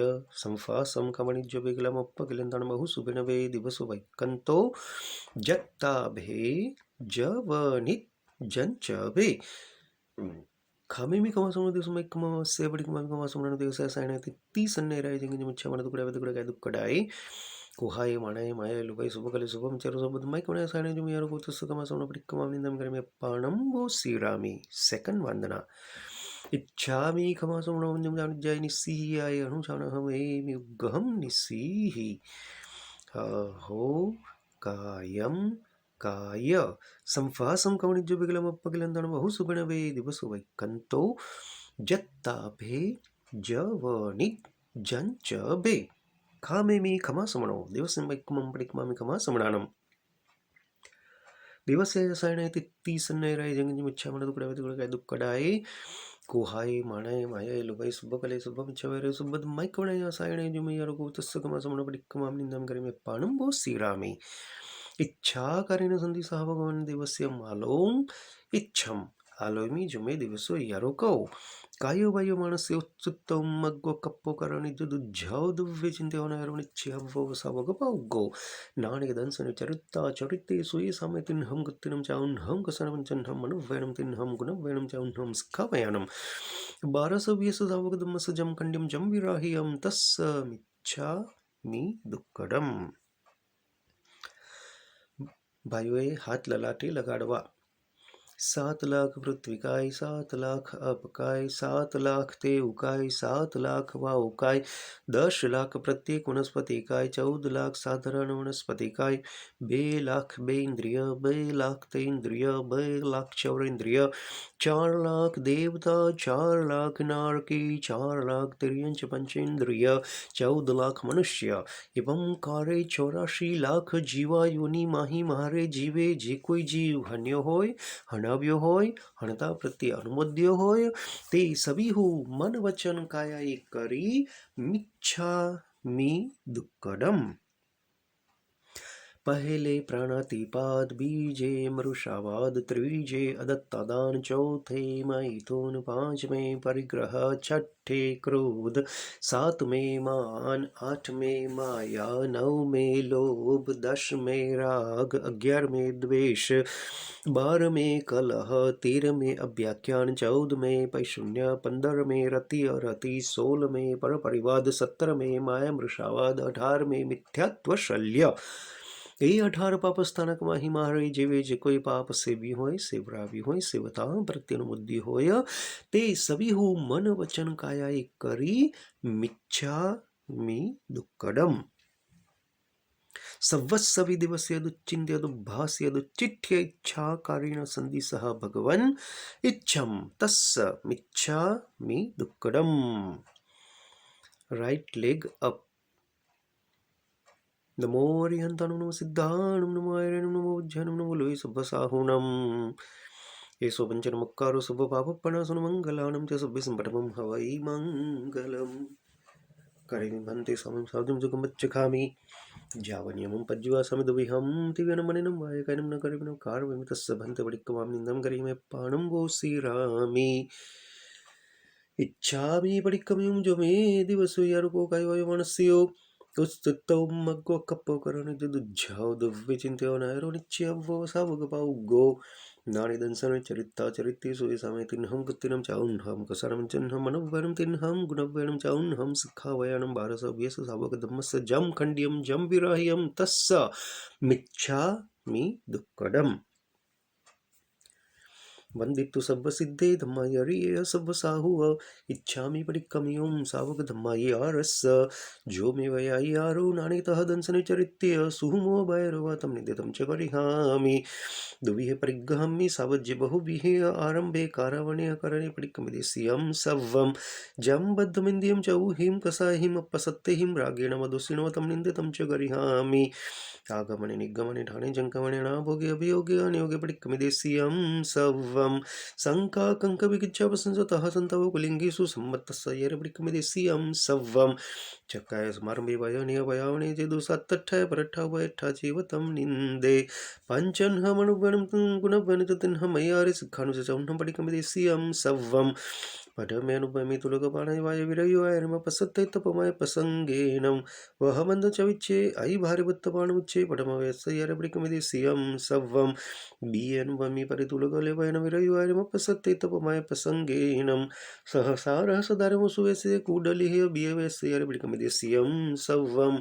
संफासं कमनिज्यविगलमप्पगिलन्तणमहु सुबिणवे दिवसो वैकन्तो जत्ताभे जवनिज्जञ्चवे खामेमि कमासमणो दिवसमैक्कमस्य पडिकमामि दिवसायण तित्तीसन्नेराय जंगिजमुच्छमनदुकड़ाय दुक्कड़ाय कुहाय माणाय माया लुगाय शुभकले शुभम चरु सबदमय कोणे सायण जुमियारो कुतसकमासमणो पडिकमामि निंदम करमि अप्पाणं वो श्रीरामी. सेकंड वंदना. इच्छामि खमासमणो वंद्यं जानुज्याय निस्सिह्याय अनुजानहमेमि उग्गहं निस्सिः अहो कायं काय संफासं कमनिज्यविगलमप्पगिलन्तणमहु सुबिणवे दिवसो वैकन्तो जत्ताभे जवनिज्जञ्चबे खामेमि खमासमणो दिवसमैक्कमं पडिकमामि खमासमणानं दिवसे सायणे तित्तीसन्नेराय जंगिजमुच्छमनदुकड़ाय दुक्कड़ाय कुहाय माणाय मायाय लुगाय शुभकले शुभमच्छवैरे शुभदमैक्कमणय सायणे जुमियारो कुतसकमासमणो पडिकमामि निंदम करमि अप्पाणं वो श्रीरामी. इच्छा करेण संधि सह भगवान दिवस्य मालों इच्छम आलोमी जुमे दिवसो यारोकौ कायो वायो मानस्य उत्सुत्तौ मग्गो कप्पो करणी दुज्झौ दुव्वे चिंते होनायरोनिच्छ्यवो सवगपौगो नाणिक दंसने चरिता चरिते सुये सामे तिन्हम गुत्तिनं चाउन्हम कसनवंचन्हम मनुव्ययनं तिन्हम गुणव्ययनं चाउन्हम स्खवयानं बारसव्यस सावगदमस जम कंड्यम जम विराह्यं तस्स मिच्छा मी દુક્કડમ. ભાઈઓએ હાથ લલાટે લગાડવા. 7 લાખ પૃથ્વીકાય, 7 લાખ અપકાય, 7 લાખ તે ઉકાય, 7 લાખ વા ઉકાય, 10 લાખ પ્રત્યેક વનસ્પતિકાય, 14 લાખ સાધારણ વનસ્પતિકાય, 2 લાખ બેન્દ્રિય, 2 લાખ તેન્દ્રિય, 2 લાખ ચૌરેન્દ્રિય, 4 લાખ દેવતા, 4 લાખ નારકી, 4 લાખ તિર્યંચ પંચેન્દ્રિય, 14 લાખ મનુષ્ય. એવમ કારે 84 લાખ જીવાયુની માહી મારે જીવે. જે કોઈ જીવ હન્યો હોય, હણાવ્યો હોય, હણતા પ્રત્યે અનુમોદ્ય હોય, તે સવિહુ મન વચન કાયા એક કરી મિચ્છામિ દુક્કડમ. पहले प्राणातिपात, बीजे मरुषावाद, त्रिजे अदत्तादान, चौथे मैथुन, पांचवें परिग्रह, छठे क्रोध, सातवें मान, आठवें माया, 9वें लोभ, 10वें राग, 11वें द्वेष, 12वें कलह, 13वें अव्याख्यान, 14वें पैशून्य, 15वें रति अरति, 16वें परपरिवाद, 17वें माया मृषावाद, 18वें मिथ्यात्व शल्य. એ 18 પાપ સ્થાનકમાં હિમાલય જેવે જે કોઈ પાપ સેવી હોય, સેવરાવી હોય, સેવતા પ્રત્યેનો બુદ્ધિ હોય, તે સવિહુ મન વચન કાયા એક કરી મિચ્છામિ દુક્કડમ. સંવત્સવિ દિવસ્યદુચ્ચિન્ત્યદુભાસ્યદુચ્ચિઠ્ય ઇચ્છાકારેણ સંધિસહ ભગવન ઇચ્છમ તસ્સ મિચ્છામિ દુક્કડમ. Right leg up. નમો હરિહંતાણું, નમો સિદ્ધાણું, નમો આયરણું, નમો ઉજ્જૈનમ, નમો લોહી સભ્ભસાહુનમ. એસો પંચનમક્કારો સભ્ભ પાપપણાસુન મંગલાણમ ચ સભ્ય સંપટમં હવૈ મંગલમ. કરિબંતે સમમ સાધુમ સુગમચ્ચખામિ. જાવન્યમં પજ્જવાસમિ દુવિહમ દિવ્યનમનિનમ વાયકૈનમ ન કરિબિનો કાર્વમિ તસ્સ ભંતે પડિક્કમામ નિંદમ કરીમે પાણમ વોસિરામિ. इच्छामि पडिक्कमियुं जो मे दिवसो यारुको कायो मनस्यो तुस्तौ मग्गो कप्पो करण दुज्झाव दुव्विचिन्त्यो नायरो निच्यवो सावगपाउ गो. नानि दंसन चरिता चरित्ते सुयसामे तिन्हं कुत्तिनं चाउन्हं कसरं चिन्हं मनोवरणं तिन्हं गुणवरणं चाउन्हं सिक्खावयानं भारसव्यस सावक धम्मस्य जं खण्ड्यं जं विराह्यं तस्स मिच्छामि दुक्कडम्. वंदितु सर्व सिद्धे धम्माय हरिये सर्व साहुव. इच्छामि पडिक्कमियुं सावक धम्माय आरस. जो मे वयाई आरो नानीतः दंसन चरित्य सुहुमो भैरव तम नित्यं च परिहामि. दुविह परिग्रहमि सावज्य बहुविह आरंभे कारवणे करणे पडिक्कमिदेस्यं सव्वं. जं बद्धमिन्द्रियं च ऊहिं कसाहिं अपसत्यहिं रागेण मधुसिनो तम नित्यं च गरिहामि. आगमने निगमने ठाणे जंकमणे नाभोगे अभियोगे अनियोगे पडिक्कमिदेस्यं सव्वं. शंका कंक विकिच्छा प्रसंसतः संतव कुलिंगेषु सम्मतस्य येरपडिक्कमिदेस्यं सव्वं. चक्काय समारंभे वयने वयावने चेदु सत्तठ्ठाय परट्ठा वयट्ठा चैव तं निन्दे. पञ्चन्हमनुगणं गुणवनिततिन्हं मय्यारे सिक्खानुचौन्हं पडिक्कमिदेस्यं सव्वं. पठमे अनुभवमे तुलकपाणाय वाय विरयोयमपसत्ते तपमाय प्रसंगेनं. वह बंध चविच्छे आई भारे बुत्तपाणमुच्छे पठमवयस्यरपडिक्कमिदेस्यं सव्वं. बी अनुभवमे परितुलकले वयन विरयोयमपसत्ते तपमाय प्रसंगेनं. सहसारः सदारमुसुवेसे कूडलिः बियवेस्यरपडिक्कमिदेस्यं सव्वं.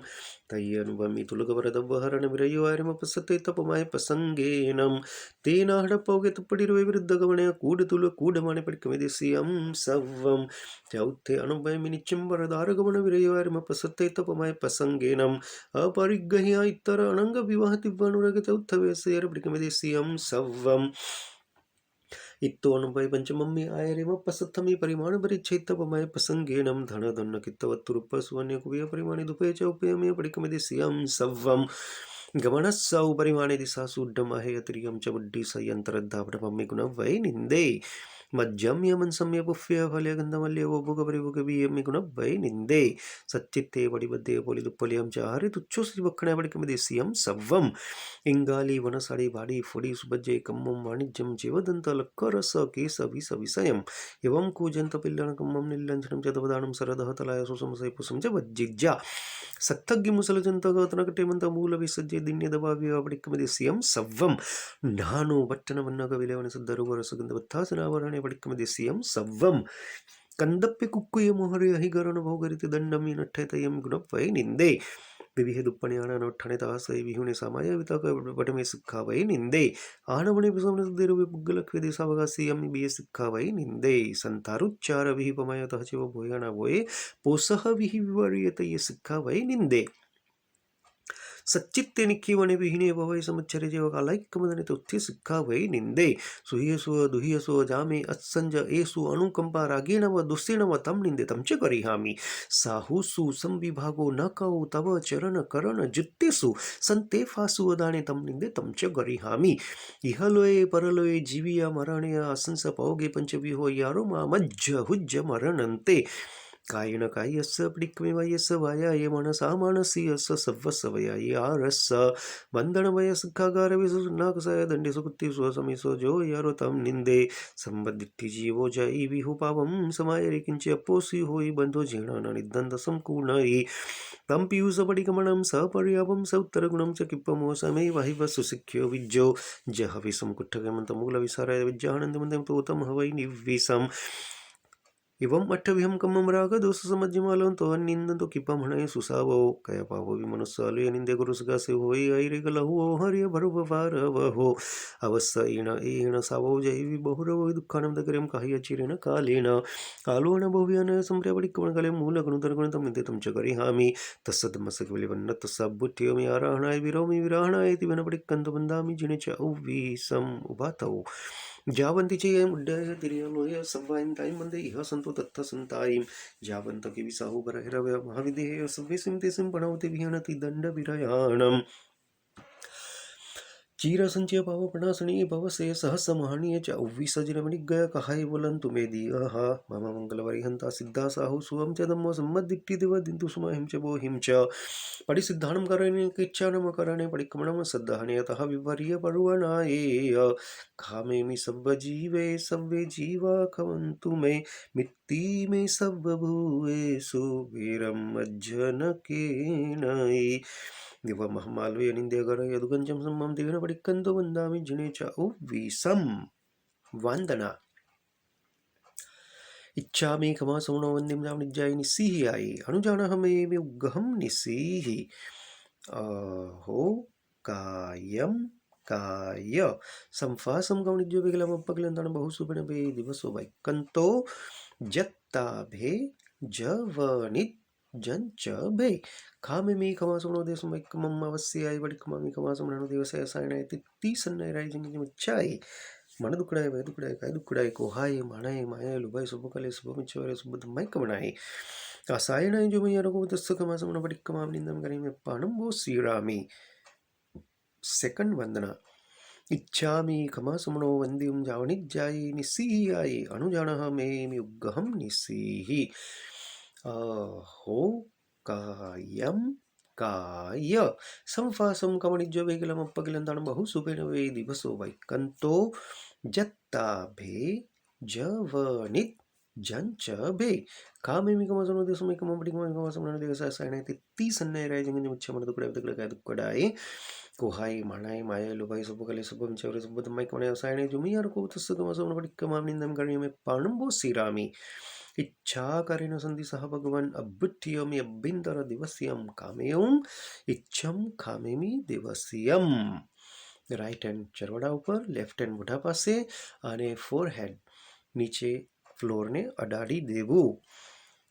तय्य अनुभवमे तुलकवरदव्वहरण विरयोयमपसत्ते तपमाय प्रसंगेनं. तेन हडप्पौगे तुप्पडिरुवे विरुद्धगमने कूडतुल कूडमाने पडिक्कमिदेस्यं सव्वं. चौथे अनुभवमे निच्चिंबरदारगमन विरयोयमपसत्ते तपमाय प्रसंगेनं. अपरिग्रह्य इतर अनंग विवाहतिव्वानुराग चौथवेस्यरपडिक्कमिदेस्यं सव्वं. इत्तो अनुभव पंचमम्मि आयरेमपसत्थमि परिमाण परिच्छेत्तपमाय प्रसंगेनं. धन धन्न कित्तवत्तुरुप्प सुवन्य कुविय परिमाणे दुपे च उपयमे पडिक्कमिदेस्यं सव्वं. गमनस्सौ परिमाणे दिशासु उड्डमहेयतिरियं च बुद्धि संयंत्रद्धापटमम्मि गुणवै निन्दे. मज्जं यमन सम्य पुफ्य फल्य गंधमल्य वो भुग परिभुग बीयम्मि गुणवै निन्दे. सच्चित्ते पडिबद्धे पोलिदुप्पलियं च हरि तुच्छो श्रीवक्षणे पडिक्कमिदेस्यं सव्वं. इंगाली वनसाडी भाडी फुडी सुभज्जे कम्मं वाणिज्यं जीवदन्तलक्करस केशविषविषयम्. एवं कूजन्त पिल्लं कम्मं निल्लञ्छनं च तवदानं सरदः तलाय सुसंसय पुसं च वज्जिज्जा. सत्तग्गि मुसलजन्तगतनकटेमन्त मूलविसज्जे दिन्यदभाव्य पडिक्कमिदेस्यं सव्वं. नानो पट्टनवन्नगविलेवने सद्धरुवरसगन्धवत्थासनावरणे पडिक्कमिदेस्यं सव्वं. कंदप्पे कुक्कुय मोहरे अहिगरण भोगरिति दंडमि नठ्ठेतयं गुणवै निन्दे. විවිහ දුප්පණයාන නොට්ඨනේ තාසයි විහුනේ සමය විතක වටමේ සික්ඛාවයි නින්දේ ආනවනේ පිසවන දෙරුවේ පුද්ගලක් වේදී සවගස්සී යම් බිය සික්ඛාවයි නින්දේ සන්තරුච්චාර විහිපමය තහචව බොයන බොයේ පොසහ විහිවරියත ය සික්ඛාවයි නින්දේ සච්චිත්තේ නික්ඛීවනේ විහිනේ බවයි සමච්චරේ ජීව කලයික්කමදනේ තුත්ති සික්ඛාවයි නින්දේ සුහියසුව දුහියසුව ජාමේ අත්සංජ ඒසු අනුකම්පා රාගේනව දුස්සේනව තම් නින්දේ තම්ච කරිහාමි સાહુસુ સંવિભાગો ન કહો તવ ચરણ કરણ જુત્તેસુ સંતે ફાસુ અદાણે તમ નિંદે તમચ ગરિહામી ઇહલોએ પરલોએ જીવિયા મરણ્ય અસંસ પૌગે પંચવિહો યારો મામજ્જ હુજ્જ મરણંતે કાયન કાયસ પિક્મે વયસ વાયાય મનસા માનસીયસ સવ્વસવયાય આરસ બંધન વયસ ખાગાર વિસુ નાકસય દંડે સુકૃતિ સ્વસમિસો જો યારો તમ નિંદે સંબદ્ધિ જીવો જઈ વિહુ પાવમ સમાય કિંચ અપોસી હોઈ બંધો જીર્ણ નિદંત સંકૂર્ણઈ તમ પિયુષ પડિકમણમ સપર્યાપમ સૌત્તરગુણમ ચ કિપ્પમો સમે વાહિવ સુશિખ્યો વિજ્જો જહ વિષમ કુઠ્ઠગમંત મૂલ વિસારાય વિજ્જાનંદ મંદમ તોતમ હવૈ નિવિષમ एवं अठविहम कमम राग दोष समज्जमालं तो निंदन तो किपा म्हणे सुसावो कया पावो विमनुस्सालु निंदे गुरु सुगा से होई ऐरे गलहु हरिय भरव वारवहो अवस्य ईण सावो जैवि बहुरव दुःखानं दकरम काहि अचिरेण कालेन कालोन भव्यन संप्रपडिक्कमण काले मूल गुणधर तम निंदे तम च करिहामि तस्सदमसक विलिवन्न तस्सबुट्ठियो मि आराहणाय विरोमि विराहणाय इति वनपडिक्कन्त वन्दामि जिने च औवीसम उभातौ जावंती चे मुड्डय तिरियलोय सवायं ताईं मंदे इह संतो तत्थ संताईं जावंत के विसाहु बरहिरवय महाविदेह सव्वे सिमते सिम पणवते विहणति दंड विरयाणम चीर संचय पाव प्रणासनी भवसे सहस महनीय च औवीसजनमणिगय कहाय बोलन तुम्हें दिया मम मंगलवरी हंता सिद्धा साहु सुवम च धम्मो सम्मदिट्टि दिव दिंतु सुम हिम च बो हिम च परिसिद्धानं करणे किच्छानं करणे परिक्रमणं सद्दहने यतः विवर्य परुवनाये खामेमि सब्ब जीवे सव्वे जीवा खवन्तु मे मित्ति मे सब्ब भूयेषु वीरं मज्जनकेनयि दिव महमालवे निंदेगर यदुगंजम सम्मम दिवेन पडिक्कंतो वंदामि जिने च औवीसम वंदना इच्छामि खमा सौनो वंदिम जाम निज्जाय निसीहि आई अनुजानहमे मे उग्गहम निसीहि हो कायम काय संफासम गौणिज्यो विगलम पगलंदन बहुसुबन बे दिवसो वैकंतो जत्ता भे जवनित जंच भे खामे मी खमा सुनो देश में कमम अवश्य बड़ी खमा मी खमा सुनो देश सायना ती सन्ने राय जिंग मिच्छाई मन दुकड़ाय वे दुकड़ाय काय दुकड़ाय को हाय मानाय माया लुबाय सुब कले सुब मिच्छोरे सुब धमाय कमनाय सायना जो मैं रको दस खमा सुनो बड़ी खमा निंदम करी में पानम वो सीरामी सेकंड वंदना इच्छामि खमा सुमनो वंदिम जावनिज्जाय निसीहि आई अनुजानः मे उग्गहम निसीहि हो कायम काय संफासम कमणिज्यो वेगिलम अपगिलंदान बहुसुबेन वे दिवसो वैकंतो जत्ता भे जवनित जंच भे कामेमि कमसनो देसुमे कमबडी कमसनो देसा सायने ती सन्ने राय जिंग मुच्छ मन दुकड़े काय दुकड़ाय कोहाय मानाय माय लुबाय सुबकले सुबम चवरे सुबद मै कोणे सायने जुमियार को तस्स कमसनो बडी कमानिंदम गणी में पाणंबो सिरामी इच्छा करेन संधि सह भगवान अब्बिट्ठियमि अभ्यंतर दिवस्यम कामेयम इच्छम खामेमी दिवस्यम राइट हैंड चरवड़ा ऊपर लेफ्ट हैंड मोઢા પાસે અને ફોરહેડ નીચે ફ્લોરને અડાડી દેવું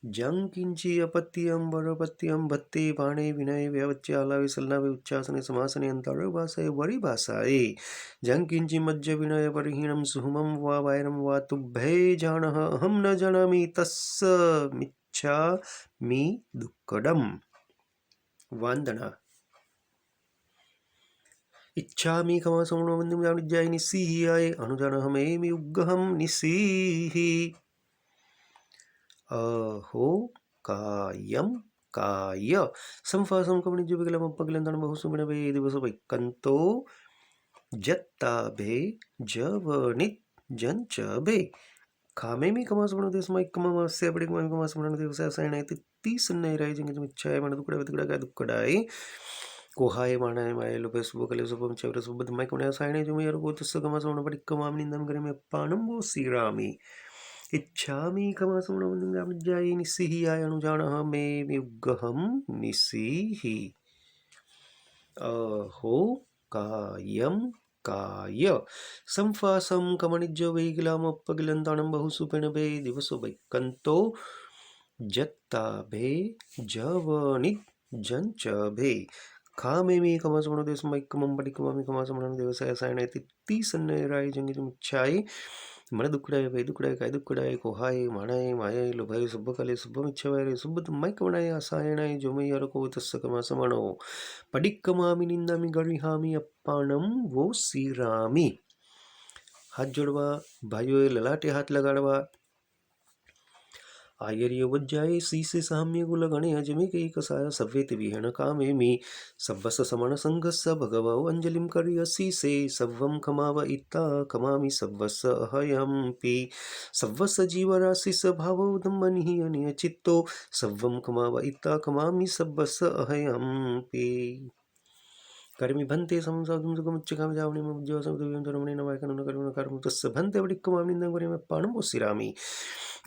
જંગ કિંચી अपत्यम वरपत्यम भत्ते पाणे विनय व्यवच्य आलावे सल्लावे उच्चासने समासने अंतरे भाषाए वरी भाषाए जंग किंचि मज्ज विनय परिहीणम सुहुमम वा वायरम वा तुभ्ये जानः अहम न जानामि तस्स मिच्छा मी दुक्कडम वंदना इच्छामि खमा सौनो वंदिम जानिज्जाय निसीहि आय अनुजानः मे उग्गहम निसीहि अहो कायम काय संफासम कमणिज्यो विगलम अपगिलंदन बहुसुमिन वे दिवसो वैकंतो जत्ता भे जवनित जंच भे खामेमि खमा सुमनो देश मै कमम अवश्य बड़ी खमा सुमनो देश सायना ती सन्ने राय जिंग मिच्छाय मन दुकड़ा दुकड़ा काय दुकड़ाय कोहाय मानाय माय लुबे सुबकले सुबम चवरे सुबद मै कोणे सायने जुमियर को तस्स खमा सुमनो बड़ी कमाम निंदम करे में पाणंबो सिरामी इच्छामि खमा सुमनो निसीहि आय अनुजानः मे उग्गहम निसीहि अहो कायं काय संफासं कमनिज्जवैकिलामप्पगिलन्तानं बहुसुपिणभे दिवसोबैकन्तो जत्ताभे जवनिज्जञ्चभे खामेमि कमसमणदेशमैकमं कमासमणं देवसायसायणे तित्तीसन्नयराय जंगितुमिच्छाय मन दुखड़ाय भय दुखड़ाय काय दुखड़ाय कोहाय माणाय मायाय लोभाय सुब्बकाले सुब्बमिच्छवाय सुब्बतुम्मैकमणाय आसायणाय जोमय्यर को तस्य कमासमणो पडिक्कमामि निंदामि गरिहामि अप्पाणम वो सीरामी। हाथ जोड़वा भाइयों ललाटे हाथ लगाड़वा आयर्य वज्जाय सीसे साम्य गुलगणे अजमे के कसाय सव्येत विहण कामेमि सव्वस समण संघस्स भगवौ अंजलिं कर्यसि से सव्वं खमाव इत्ता खमामि सव्वस अहयंपि सव्वस जीवराशि स्वभावो धम्मनिहि अनिय चित्तो सव्वं खमाव इत्ता खमामि सव्वस अहयंपि कर्मि भन्ते संसाधुं सुखमुच्चकामि जावने मुज्जवसं धर्मणे नवायकनं कर्मण कर्म तस्य भन्ते वडिक्कमामि निन्दं वरिम पाणं वसिरामि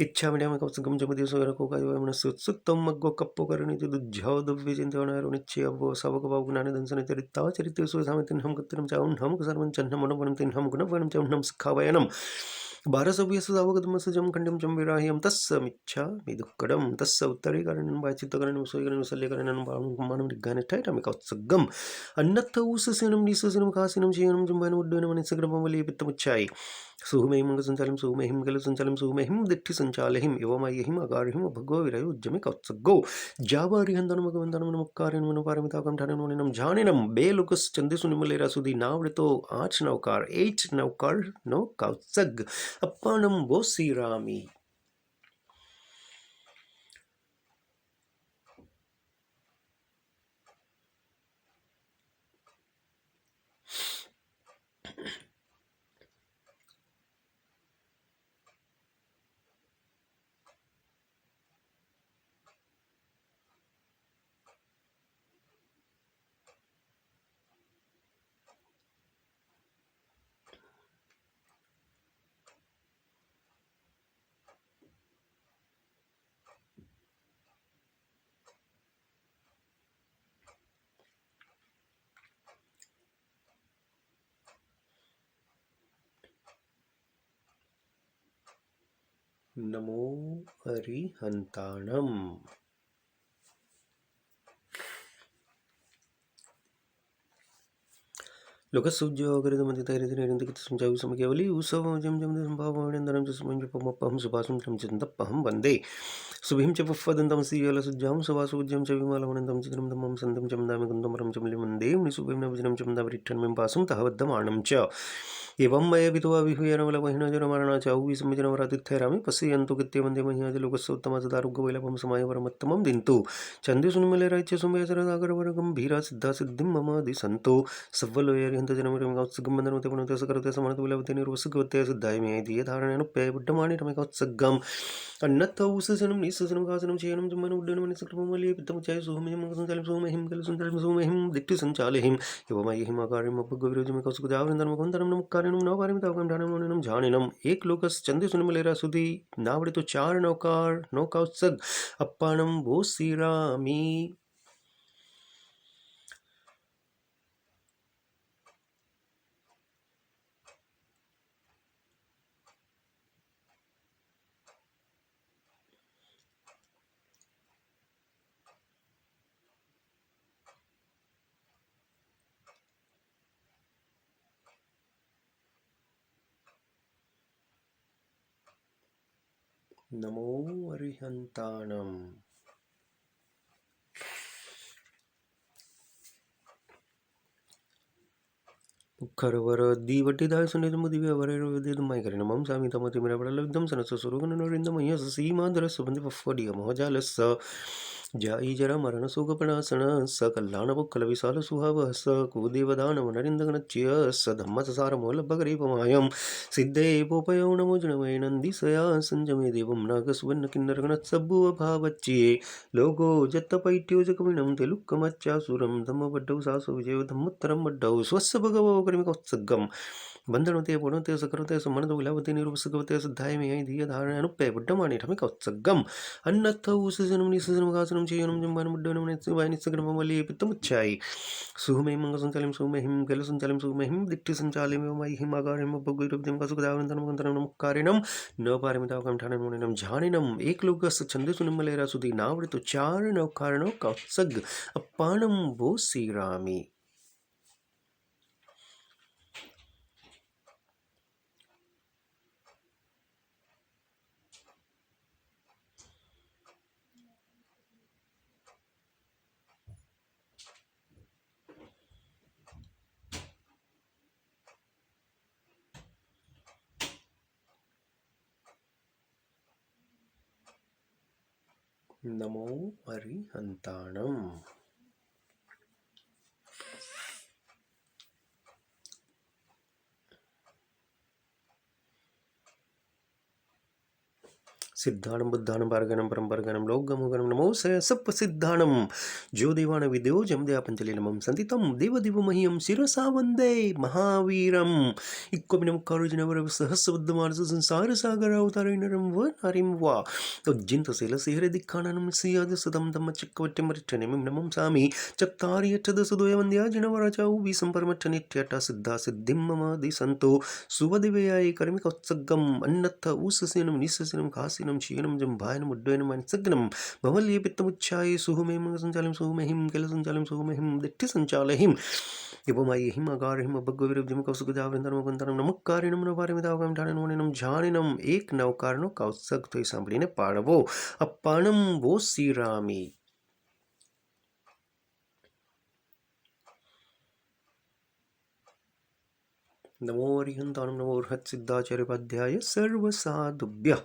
इच्छामि कौत्सुकं जमदेशोरकोकायमनस्सुत्सुक्तं मग्गो कप्पो करणिति दुज्झौ दुव्यचिन्तवनारुनिच्छेयव्वो सवकवागुणानिदंसनितरित्ताव चरित्रेषु सामितिन्हं कत्तिनं चाउन्हं सर्वं चह्नं मनोवनं तिन्हं गुणवनं चौह्नं सुखावयनं भारसव्यसुधावगतमसजं खण्डं चं विराह्यं तस्समिच्छामि दुःखडं तस्य उत्तरीकरणं वाचित्तकरणं सुयकरणं शल्यकरणं मानं निग्गानिष्ठैटमि कौत्सुगम् अन्नत्थ ऊससेनं निससेनं कासिनं शयनं जुम्बानं उड्डयनं वनिसग्रमवली पित्तमुच्चाय सुहुमेहिं मंगसंचालिं सुहुमेहिं गलसंचालिं सुहुमेहिं दिट्ठिसंचालिहिं एवमय्यहिं अगारिहिं भगवो विरयो उज्जमि कौत्सगो जावारिहंदनं मगवंदनं नमक्कारेन मनोपारमिताकं ठानेन वनिनं झानेनं बेलुकस चंदेसु निमलेरा सुधी नावड़तो 8 नौकार 8 नौकार नो कौत्सग अप्पाणं वो सीरामी। नमो अरिहंताणम्। लोकसुज्योगरिदमतितैरितिरेरिन्दकितसंचाविसमकेवली उत्सवमजं जं संभावनेन्दरं च सुमञ्जपमप्पहं सुभासुं तं चिन्तप्पहं वन्दे सुभिं च पुष्पदन्तं श्रीयलसुज्जां सुवासुज्यं च विमलवनन्दं चित्रं धम्मं सन्तं च मन्दामि कुन्दमरं च मिलिमन्दे मुनिसुभिं नवजनं च मन्दावरिट्ठन्मिं पासुं तहवद्दमानं च एवं मय विधवा विहुय नवलवहिनजनमरणा च औविसंविजनवरातिथ्यरामि पश्यन्तु कृत्य वन्दे मह्याजि लोकस्योत्तमा सदारुग्गवैलभं समायवरमत्तमं दिन्तु चन्दुसुनिमलराज्य सुमयसरदागरवरगम्भीरा सिद्धा सिद्धिं मम दिसन्तु सव्वलोयरिहन्तजनमरिं कौत्सुगम्बन्धनमते पुनः समनतुलवते निर्वसुगवते सिद्धाय मे दिये धारणेनुप्याय बुद्धमानि रमे कौत्सगम् अन्नत्थ ऊससनं निस्ससनं कासनं शयनं जुम्मनं उड्डयनं निसक्रममलि पित्तमुच्चाय सुहुमेहिं मंगसंचालिं सुहुमेहिं कलसंचालिं सुहुमेहिं दिट्ठिसंचालिहिं एवमय्यहिं अकारिं अभगविरोजमे कौत्सुगजावरन्दनमकुन्दनं नमक्कारिणं नवपारिमितावकं ढानं झानिनं एक लोकस चंदेसुनिमलेरा सुधी नावड़े तो 4 नौकार नौकौत्सग अप्पाणं वो सीरामी। नमो अरिहंताणम्। खरवर दीवटिदाय सुनिधमुदिव्यवरैर्वेदितमय करिणमं सामितमतिमिरपडलब्धं सनससुरुगणनरिन्दमय्य सीमाधरस्वबन्धिपफ्वडियमोहजालस्य जाई जरा मरण सुगपणासन स कल्याणपुक्कलविशाल सुहावः स कुदेवदानवनरिन्दगणच्य स धम्मससारमोलभगरीपमायं सिद्धे पोपयो नमोजनमय नन्दिसया संजमे देवं नागसुवर्णकिन्नरगणत्सभुवभावच्ये लोगो जत्तपैट्योजकमिनं तेलुक्कमच्चासुरं धम्मवड्डौ सासु विजयो धम्मोत्तरं वड्डौ स्वस्य भगवो करिमिकौत्सगम् बन्धनोते पुणोते सकरोते सुमनतो विलवते निरुपसकवते सिद्धाय मे धिय धारण अनुप्पे बुड्डमानि ठमिक उत्सगम अन्नत्थ ऊसजनम निसजनम गासनम चेयनम जम्बान मुड्डनम नित्सवाय नित्सगनम वली पित्तमुच्चाय सुमे मंग संचालिम सुमे हिम गल संचालिम सुमे हिम दिट्ठि संचालिम मय हिम आगारिम बग्गुरुब्धिम कसुकदावनंतनम गंतनम मुक्कारिणम न पारिमितावकम ठाणम मुनिनम झानिनम एक लोकस छंदसु निम्मलेरा सुधी नावृतु चार नवकारणो कौत्सग अप्पाणम वो श्रीरामी नमो हरिहंताणम। सिद्धाणम बुद्धाणम पारगणम परमपरगणम लोकगमोगणम नमो सप्प सिद्धाणम जो देवान विद्यो जम दया पंचले नमम संतितम देव दिव मह्यम शिरसा वंदे महावीरम इक्कोबिनम कारुजनवर सहस्रबद्धमानस संसार सागर अवतारे नरम व नारिम वा उज्जिंत सेल सिहरे दिक्खानम सियाद सदम धम्म चिक्कवट्टमरिठनिम नमम सामि चत्तारि अष्टदश द्वयवन्द्या जिनवराचा उबीसं परमट्ठ नित्यटा सिद्धा सिद्धिं मम दिसन्तो सुवदिवयाय कर्मिकोत्सगम अन्नत्थ ऊससेनम निस्ससेनम खासिनम क्षीणम जम्भायनम उड्डयनम अनिसग्नम भवल्ये पित्तमुच्छाय सुहुमे मंग संचालिम सुहुमे हिम केल संचालिम सुहुमे हिम दिट्ठि संचालहिम युपमाये हिम अगारहिम भग्गविरब्धिम कौसुकजावृंदनम गंतनम नमक्कारिणम नवारिमितावकम ठाणनम झानिनम एक नवकारणो कौसक तो सांभळीने पाडवो अप्पाणम वो श्रीरामी। नमो हरिहंताणं नमो बृहत्सिद्धाचार्योपाध्याय सर्वसाधुभ्यः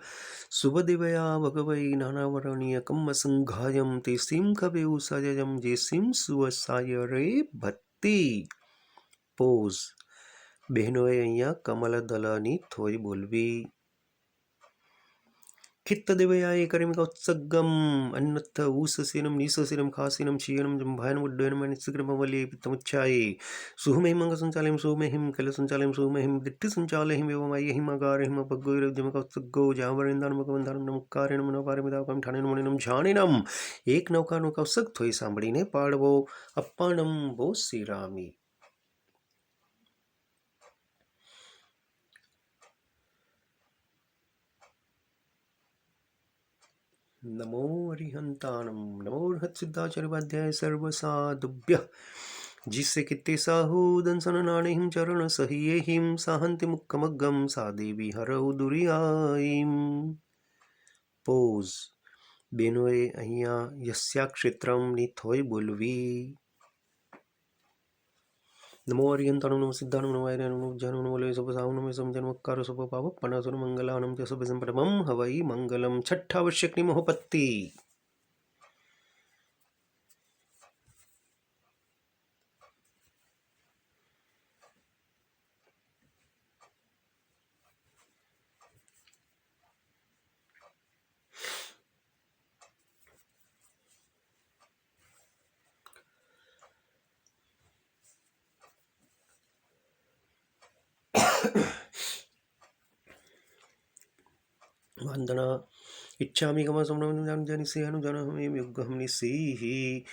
शुभदिवया भगवै नानावरणीय कम्मसंघायं ते सिं कवेउ सजयं जे सिं सुवसाय रे भक्ति પોઝ બહેનોએ અહીંયા કમલદલની થોડી બોલવી खित्तदेवयाय करिमिकोत्सगम अन्नत्थ ऊससेनम नीससेनम खासेनम क्षीणम जम्भायनम उड्डयनम अनिसग्रमवल्ये पित्तमुच्छाये सुहुमे मंग संचालयम सुहुमे हिम कल संचालयम सुहुमे हिम दिट्ठि संचालयम एवमय्ये हिम अगारहिम भग्गोरजमकोत्सगो जावरिंदानम नमक्कारिणम नवपारिमितावकम ठाणेन मुनिनम झाणिनम एक नौकानो कौसक थोई सांभळीने पाडवो अप्पाणम वो श्रीरामी। नमो हरिहंताणं नमो बृहत्सिद्धाचार्योपाध्याय सर्वसाधुभ्यः जिससे कित्ते साहू दंसन नाणेहिं चरण सहियेहिं साहंति मुक्कमग्गम सा देवी हरहु दुरियाईं। પોઝ બેનોએ અહીંયા યસ્યાક્ષેત્રમની થોય બોલવી। नमो हरिहंताणं नमो सिद्धाणं नमो वैराणं नमो ज्ञानं नमो लय सुपसाहं नमो समजन्मक्कार सुपपावपनासुर मंगलानं च सुभसंपदमं हवै मंगलम। छठ आवश्यक निमोहपत्ति। वंदना इच्छामि कमसमनं जानिसेहनुजनहं युगहं निसीहि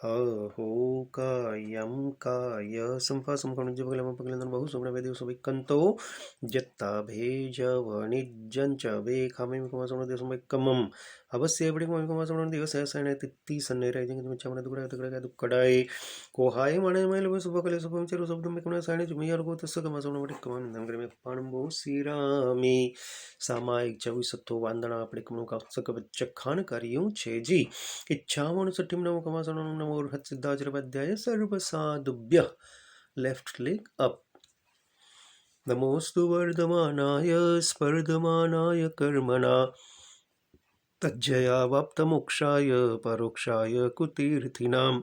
अहो कायं काय संपासंकणुज्जपगलमपगलन्दन बहुसुमनवेदेवसुभिक्कन्तो जत्ता भेजवणिज्जञ्च वे खामेमिकमसमनदेवसुभिक्कमम् अवश्य एवढिकमसमनदेवसहसने तित्ति सन्नेरैजंगमच्चामन दुकडाय कोहाय मणमैल सुभकले सुभमचरु शब्दमिकमन सायने जुमियारगोतसकमसमनवटिक्कमं नंगरमे पाणंबो श्रीरामी। सामायिक 24 વાંદણા આપણે કમનું કાક્ષક વચ્ચે ખાન કર્યું છે જી ઈચ્છાઓનું સઠ્ઠીમ નવ કમાસણનું નમો સિદ્ધાચરપાધ્યાય સર્વસાધુભ્યઃ લેફ્ટ લેગ અપ નમોસ્તુ વર્ધમાનાય સ્પર્ધમાનાય કર્મણા તજ્જયા વાપ્તમોક્ષાય પરોક્ષાય કુતીર્થિનામ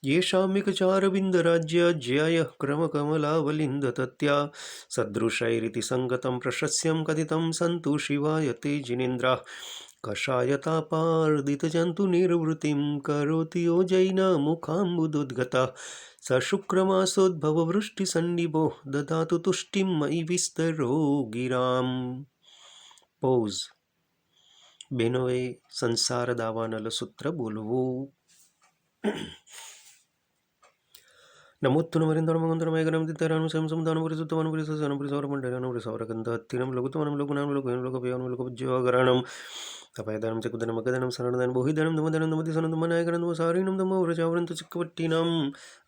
येषामिकचारविन्दराज्यज्यायः क्रमकमलावलिन्दतत्या सदृशैरिति सङ्गतं प्रशस्यं कथितं सन्तु शिवाय ते जिनेन्द्राः कषायतापार्दितजन्तुनिर्वृत्तिं करोति योजैनमुखाम्बुदुद्गता સશુક્રમાસોદ્ભવવૃષ્ટિસન્નિભો દધાતુ તુષ્ટિં મયि વિસ્તરો ગિરામ. પોઝ. બહેનોએ સંસાર દાવાનલ સૂત્ર બોલવું. નમોત્તુન વરિંદરમ મંત્રમયગરમ તિતરાનું સમસમદાનું પરિસુત્તમાનું પરિસુત્તમાનું પરિસવરમંડળાનું પરિસવરગંધહત્તિનમ લઘુત્તમાનું લઘુનાનું લઘુયન લઘુભયાનું લઘુભજ્યોગરાણમ તપયદાనం ચકુદనం મગદనం શરણદાન બોહિદనం દમદనం દમદિસనం દમનાયકરમ દમસારીણમ દમો વ્રજાવરંત ચિક્કવટ્ટીનમ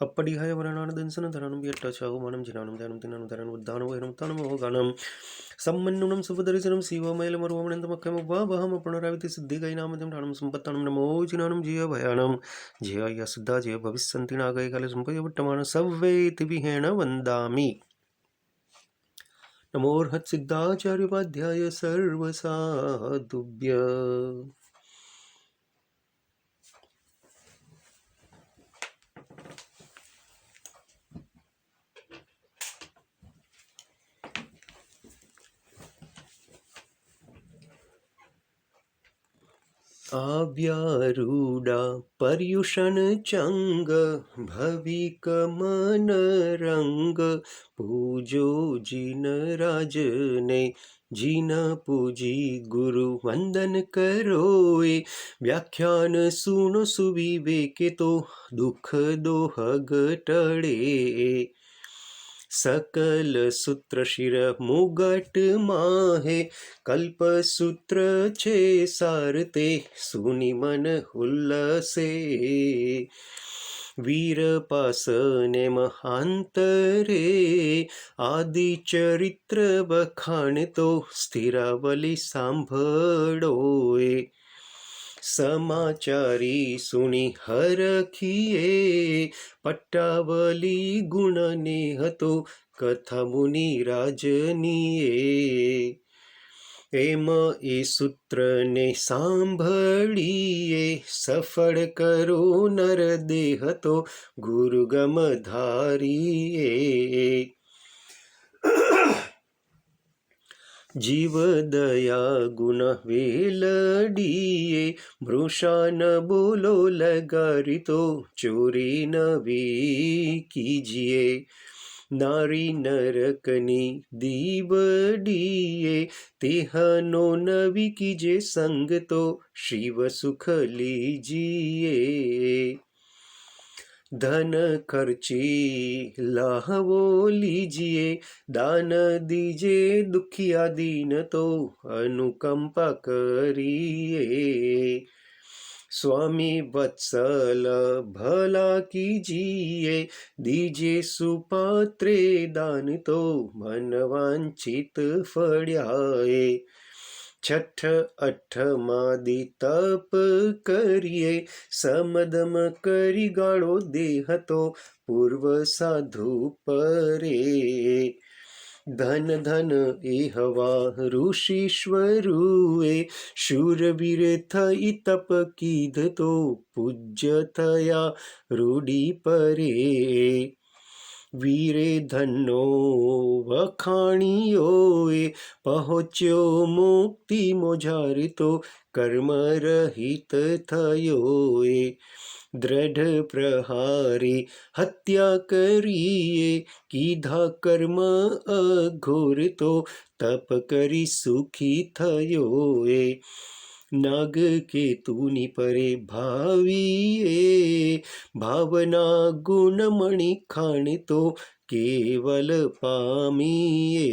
અપ્પડિહાય વરણાનદંસન ધરાણમ યટ્ટચાહુમાનમ જિનાણમ ધ્યાનમ તિનાનું ધરાણમ ઉદ્ધાનમ વૈરમ તાનમ મોગાનમ સમ્મન્નુનમ સુભદરિસનમ શિવમૈલમરુવમણંતમખ્યમ વાવહમ પુનરાવિતિ સિદ્ધિગૈનામજમ ઠાણમ સંપત્તાણમ નમો જિનાણમ જીય ભયાણમ જીય યસુદ્ધા જીય ભવિષ્યંતિ નાગૈકાલે સંપયવટ્ટમાન સવ્વેતિવિહેણ વંદામિ. નમોર્હત સિદ્ધાચાર્યોપાધ્યાય સર્વસાધુભ્ય. આવ્યારૂડા પર્યુષણ ચંગ ભવિક મન રંગ પૂજો જીન રાજને જીન પૂજી ગુરુ વંદન કરોએ વ્યાખ્યાન સુનો સુવિવેકે તો દુઃખ દોહગ ટળે सकल सूत्र शिर मुगट माहे कल्पसूत्र छे सारते सुनि मन हुल्लसे वीर पासने महांतरे आदि चरित्र बखाण तो स्थिरावली सांभळोए समाचारी सुनी हरखिए पट्टावली गुणने हतो कथा मुनि राजनीए एम ए सूत्रने सांभळीए सफળ करो नर देह तो गुरुगम धारीए जीव दया गुण वेलडीए मृषा न बोलो लगारी तो चोरी न वी कीजिए नारी नरकनी दीवडीए तेहनो नवी कीजे संग तो शिव सुख लीजिए धन खर्ची लाहवो लीजिए दान दीजे दुखिया दीन तो अनुकंपा करिए स्वामी वत्सल भला कीजिए दीजे सुपात्रे दान तो मन वांछित फळ्याए छठ अठ मादी तप करिए समदम करी गाड़ो देह तो पूर्व साधु परे धन धन एहवा ऋषीश्वरुए शूरवीर थई तप कीध तो पूज्य थया रूढ़ी परे वीरे धनो वखाणियोए पहुँच्यो मुक्ति मोजारी तो कर्म रहित थयोए दृढ़ प्रहारी हत्या करिए कीधा कर्म अघोर तो तप करी सुखी थयोए नाग केतुनि परे भावीए भावना गुण मणि खाण तो केवल पामीए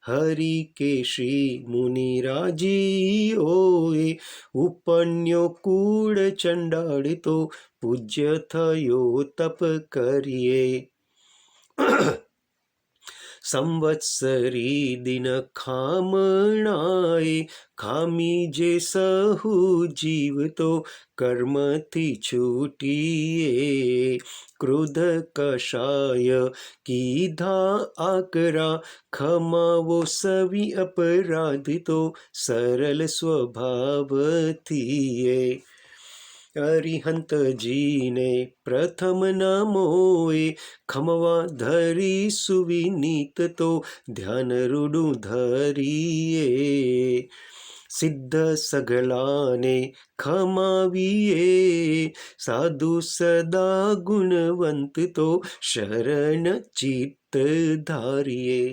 हरि केशी मुनि राजीओए उपन्यो कूड़ चंडाळ तो पूज्य थयो तप करिए संवत्सरी दिन खामणाए खामी जे सहु जीव तो कर्म थी छूटीए क्रोध कषाय कीधा आकरा खमावो सवी अपराध तो सरल स्वभाव थीए अरिहंत जी ने प्रथम नमोए खमवा धरी सुविनीत तो ध्यान रूडू धरिए સિદ્ધ સગલાને ખમાવીએ, સાધુ સદા ગુણવંત તો શરણ ચિત્ત ધારીએ.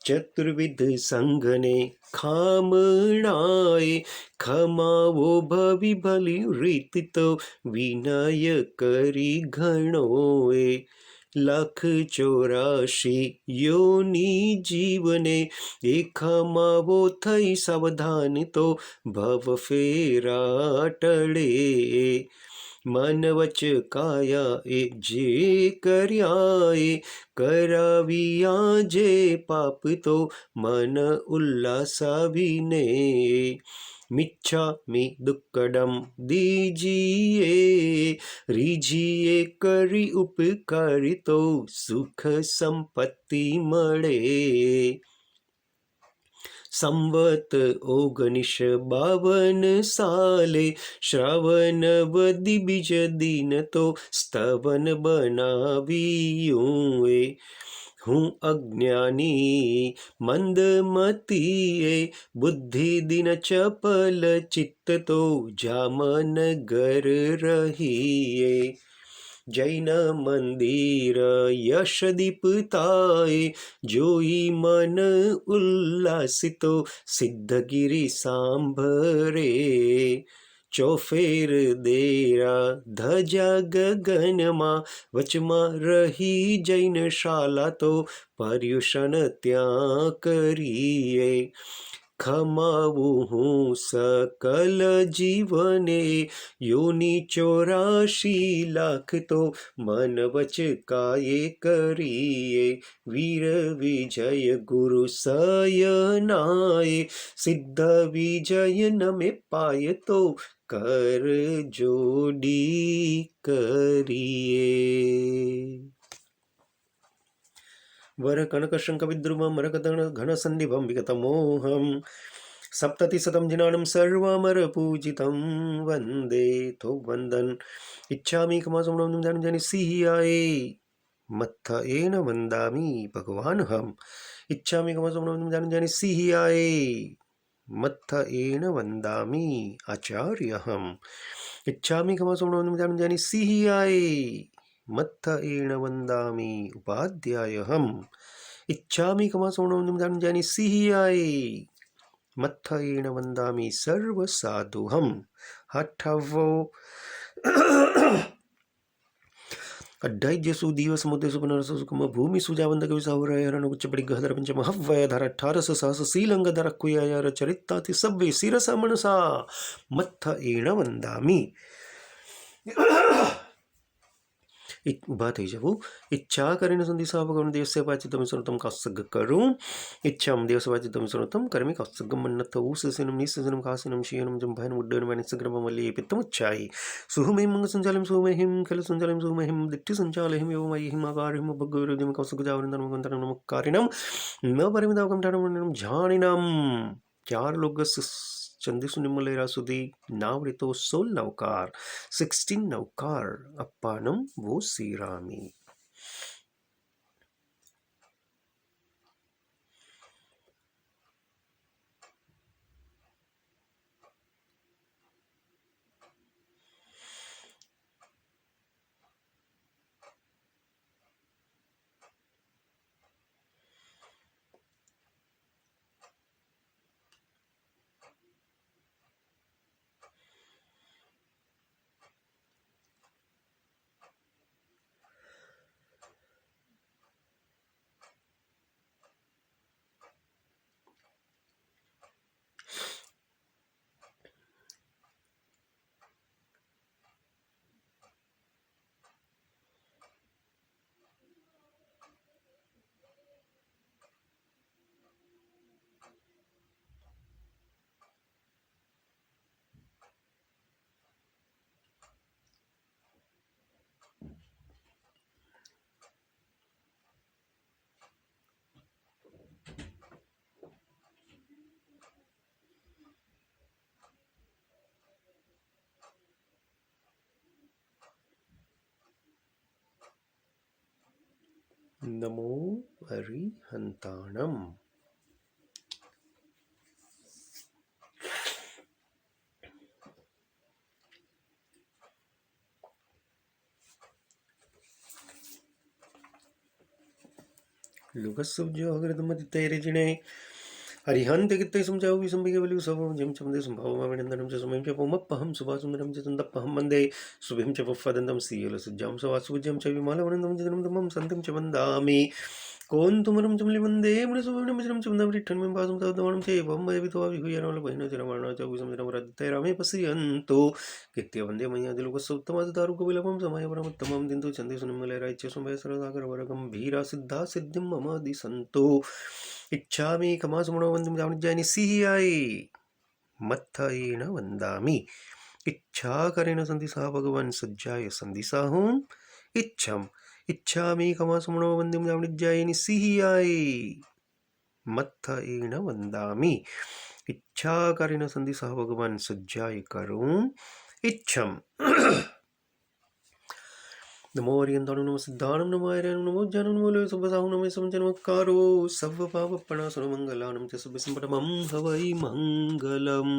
ચતુર્વિધ સંઘને ખામણાએ, ખમાવો ભવી ભલી રીત તો વિનય કરી ઘણોએ. 1,84 યોની જીવને, એ ખમાવો થઈ સાવધાન તો ભવ ફેરા ટળે. મન વચ કાયા એ જે કર્યા એ, કરાવ્યા જે પાપ તો મન ઉલ્લાસાવીને. મિચ્છામિ દુક્કડમ દીજીએ, રીજીએ કરી ઉપકારી તો સુખ સંપત્તિ મળે. સંવત 1952 સાલે, શ્રાવણ વદી બીજ દિન તો સ્તવન બનાવ્યું એ. હું અજ્ઞાની મંદમતીએ, બુદ્ધિ દિન ચપલ ચિત્ત તો જામનગર રહીએ. જૈન મંદિર યશદીપતાએ, જોઈ મન ઉલ્લાસિતો સિદ્ધગીરી સાંભરે. ચોફેર દેરા ધજા ગગનમાં, વચમાં રહી જૈનશાલા તો પર્યુષણ ત્યાં કરીએ. ખમાવું હું સકલ જીવને, યોની 84 લાખ તો મન વચ કાયે કરીએ. વીર વિજય ગુરુ સયનાય, સિદ્ધ વિજય નમે પાય તો કર જોડી કરીએ. વર કનક શંખ વિદ્રુમમ મરકદણ ઘન સંધિભમ વિગતમોહમ, સપ્તતિશતમ જિનાનમ સર્વમર પૂજિતમ વંદે. તો વંદન. ઈચ્છામિ ખમાસમણમ જાની સિહિયાએ, મત્થ એન વંદામી ભગવાનહમ. ઈચ્છામિ ખમાસમણમ જાની સિહિયાએ, મત્થ એન વંદામી આચાર્યહમ. ઈચ્છામિ ખમાસમણમ જાની સિહિયાએ, મત્થ એન વંદામી ઉપાધ્યાયહમ. ઈચ્છામિ ખમાસમણમ જાની સિહિયાએ, મત્થ એન વંદામી સર્વ સાધુહમ. 28 દિવસ મુદ્દે સુપનરસો સુકમ ભૂમિ સુજાવંદ કવિ સાવરાય હરણ ઉચ્ચ પડી ગહધર પંચમ હવ્વય ધાર 18 સહસ શ્રીલંગ ધાર કુયાયાર ચરિતાથી સવ્વે શિરસ મનસા મત્થ એણ વંદામી. ઊભા થઈ જવું. ઈચ્છા કરીને સંધિ સાવગણ દેવસે વાચિતમ સુરતમ કાસગ કરું. ઈચ્છામ દેવસે વાચિતમ સુરતમ કર્મી કાસગમ મન્નત ઉસસિનમ નિસસિનમ કાસિનમ શિયનમ જંભાયનમ ઉડ્ડયન વાનિસગ્રમ મલ્લી પિત્તમુચ્ચાઈ. સુહમહિમ મંગ સંચાલમ સુહમહિમ ખલ સંચાલમ સુહમહિમ દિઠ્ઠિ સંચાલહિમ યોમહિમ આકારહિમ ભગ્ગવિરજમ કાસગ જાવરિંદનમ ગંતરમ કારિણમ ન પરિમિતાવકમ ઠાણમ જાણિનમ. 4 લોગસ ચંદીસુ નિમ્મલેરા સુધી નાવરિતો 16 નવકાર 16 નવકાર અપ્પાનમ વો શ્રીરામી. નમો અરિહંતાણમ. लोकस्सुब्जोहकृतमतितैर्जिणे हरिहन्ते कित्ते संजाौ विसंबिके सर्वं जिं चमदे संभावमाविनन्दनं च समयं च पुमप्पहं सुभासुन्दरं च तन्दप्पहं वन्दे शुभिं च पुष्पदन्तं श्रीयलसज्जां सवासुज्यं च विमालवनन्दं च दनं सन्तं च वन्दामि कोन्तुमरं च वन्दे मुनिसुभवनं च वन्दामि वासं तद्वाणं च एवं वयवितो विहुयनवलभैनो च रमणा च विसंजनवरदत्ते रामे पश्यन्तु कित्य वन्दे मय्यादिलोकस्य उत्तमादिदारुकविलभं समयपरमुत्तमं दिन्तु चन्देषु निर्मलैराच्य संवयसरसागरवरगम्भीरा सिद्धा सिद्धिं मम दिसन्तु इच्छामि कमासुमनो वन्दं जावनिज्जायनि सिहियाय मत्थयेन वन्दामि इच्छाकरेण सन्ति सा भगवान् सज्जाय सन्धि साहूं इच्छामि कमासुमनो वन्दं जावनिज्जायनि सिहियाय मत्थयेन वन्दामि इच्छाकरेण सन्धि सा भगवान् सज्जाय करूं इच्छम नमो हरियन्ताणं नमो सिद्धाणं नमो आर्याणं नमो ज्ञानं नमो लोय सुभसाहु नमो समजनमकारो सर्वपापप्रणाशनमङ्गलानं च शुभसम्पटमं हवै मङ्गलम्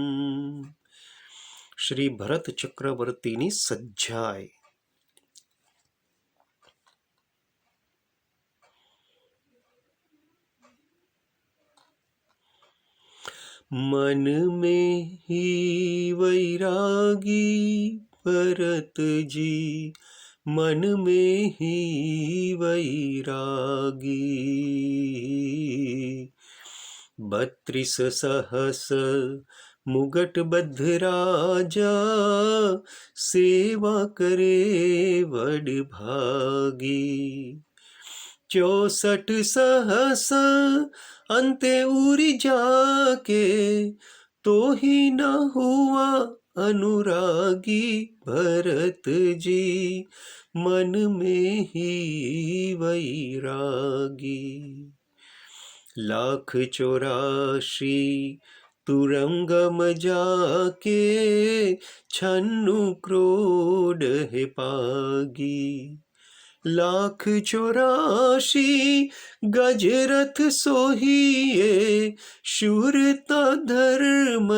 श्री भरत चक्रवर्तीनी सज्जाय। मन में ही वैरागी भरत जी, मन में ही वैरागी 32 सहस मुगट बद्ध राजा, सेवा करे वड भागी। 64 सहस अंते उरी जाके, तो ही न हुआ अनुरागी भरत जी, मन में ही वैरागी। 1,84 तुरंगम जाके, छन्नु क्रोड है पागी। 1,84 गजरथ सोहिए, शूरता धर्म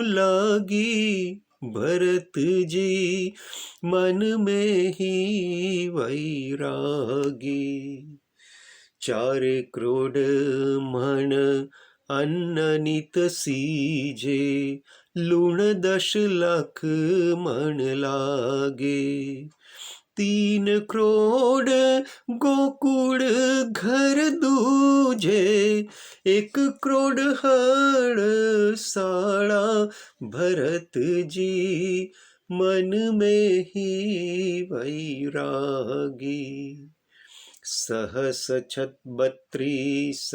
लागी भरत जी, मन में ही वैरागी। 4 करोड़ मन अन्न नित सीजे, लूण 10 लाख मन लागे। 3 करोड़ गोकुड़ घर दूजे, 1 करोड़ हड़ साड़ा भरत जी, मन में ही वैरागी। 32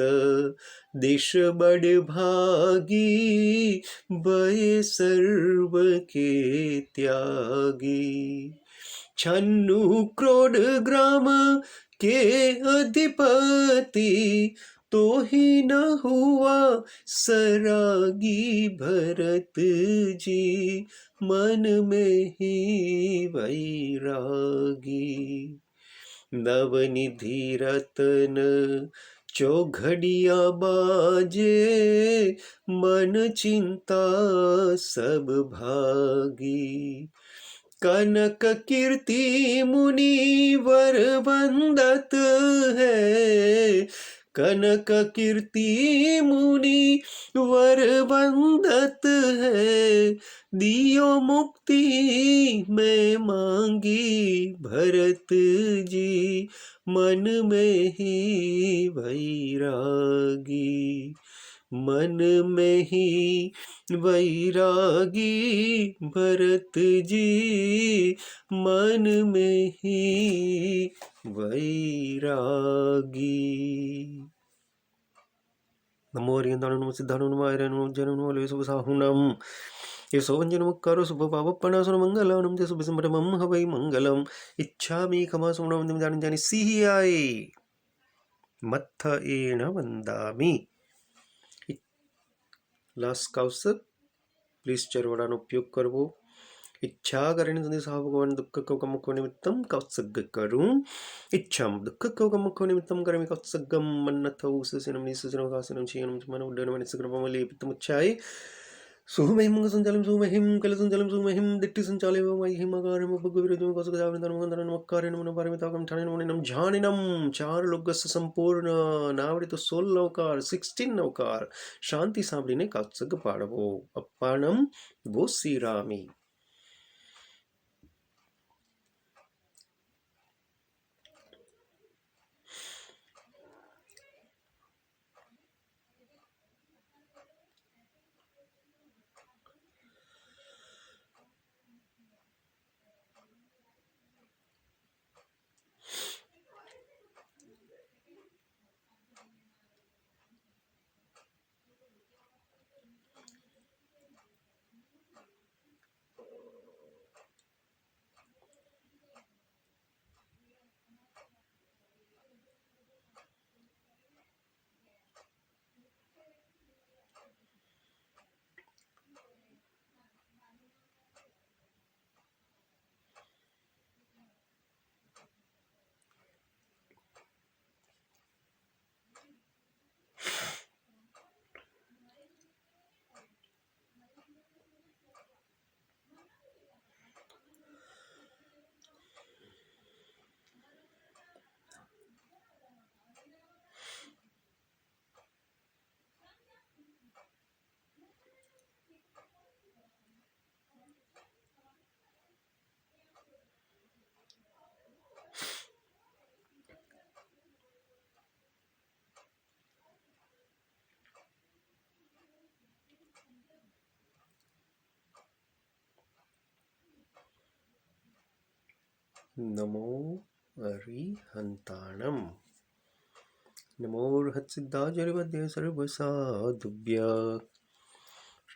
दिश बड़ भागी, भय सर्व के त्यागी। 96 करोड़ ग्राम के अधिपति, तो ही न हुआ सरागी भरत जी, मन में ही वैरागी। नवनिधि रतन चौघड़िया बाजे, मन चिंता सब भागी। कनक कीर्ति मुनिवर वंदत है, कनक कीर्ति मुनि वर वंदत है। दियो मुक्ति में मांगी भरत जी, मन में ही वैरागी। मन में ही वैरागी भरत जी, मन में ही वैरागी। नमो हरियन्ताणं नमो सिद्धाणं नमो आर्याणं नमो ज्ञानं नमो लोय शुभसाहुनं यशोवञ्जनमुक्कारो शुभपावप्पणासुरमङ्गलानं च शुभसम्पटमं हवै मङ्गलम् इच्छामि खमासुमनं जानि सिहियाय मत्थयेन वन्दामि। लास्ट कौसक प्लीज चरवड़ाનો ઉપયોગ કરવો। इच्छा करेण संधि सा भगवान दुःख कौकमुखो निमित्तं कौत्सग्ग करूं इच्छाम दुःख कौकमुखो निमित्तं करमि कौत्सग्गम मन्नथौ सुसिनं निसुसिनं कासिनं चीनं मन उड्डनं मन सुग्रमले पितमुच्चाय सुमहिं संचालिं सुमहिं कलसंचालिं सुमहिं दिट्टिसंचाले महिमाकारं भगविरजं कौसुकजावृतमकरं नमः ठाणिनं झानिनं 4 लोकस्य संपूर्ण नावड़ित 16 नवकार 16 नवकार शांति सांभળીને કાચક પાડવો અપ્પાણમ બો શ્રીરામી. नमो अरिहंताणम्. नमो हत्सिद्धाचार्यवद्य सर्वसाधुभ्य.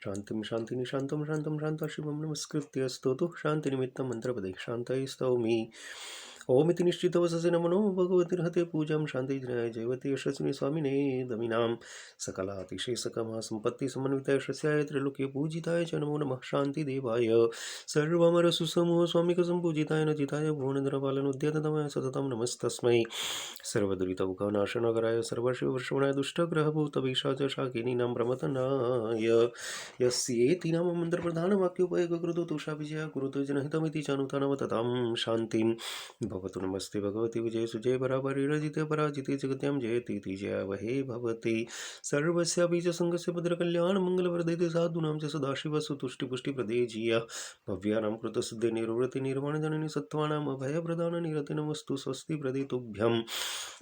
शांतिं शांतिं शांतं शांतं शांताशिवं नमस्कृत्य स्तोतुः शान्तिनिमित्तं मन्त्रपदे शान्तये स्तौमि. ओमिति निश्चितवससे नमो भगवतिर्हते पूजां शान्तिजनाय जयवति यशस्विनि स्वामिने दमिनां सकलातिशय सकमा सम्पत्ति समन्विताय यशस्याय त्रैलोक्य पूजिताय च नमो नमः शान्तिदेवाय सर्वमर सुसमूह स्वामिक सम्पूजिताय नचिताय भुवनधरपालनोद्यततमय सततं नमस्तस्मै. सर्वदुरितौकनाशनकराय सर्वशिववर्षवणाय दुष्टग्रहभूतपिशाचशाकिनीनां प्रमथनाय यस्येति नाम मन्त्रप्रधानवाक्योपयोगकृतो तुषाभिजय कुरुतो जनहितमिति चानुतानवततां शान्तिं भवतु. नमस्ते भगवती विजय सुजय बराबरि रजिते पराजिते जगत्यां जयतीति जयावहे भवति. सर्वस्यापि च संगस्य भद्रकल्याणमङ्गलप्रदे साधूनां च सदाशिवसुतुष्टिपुष्टिप्रदे जिया भव्यानां कृतसिद्धे निर्वृत्ति निर्वाणजननि सत्त्वानाम् अभयप्रदाननिरते नमस्तु. स्वस्ति प्रदे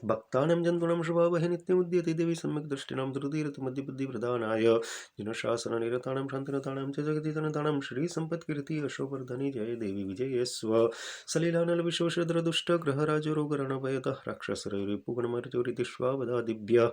भक्तानां जन्तूनां शुभावहे नित्यमुद्यते देवी सम्यक् दृष्टिनां धृतिरतिमद्यबुद्धिप्रदानाय जिनशासननिरतानां शान्तिरतानां च जगतिजनतानां श्रीसम्पत्कीर्ति यशोवर्धने जय देवी विजयस्व. सलिलानलविश्वेश्वरदुष्टग्रहराजरोगरणभयतः राक्षसरैरिपुगणमर्चोरितिष्वावदादिभ्य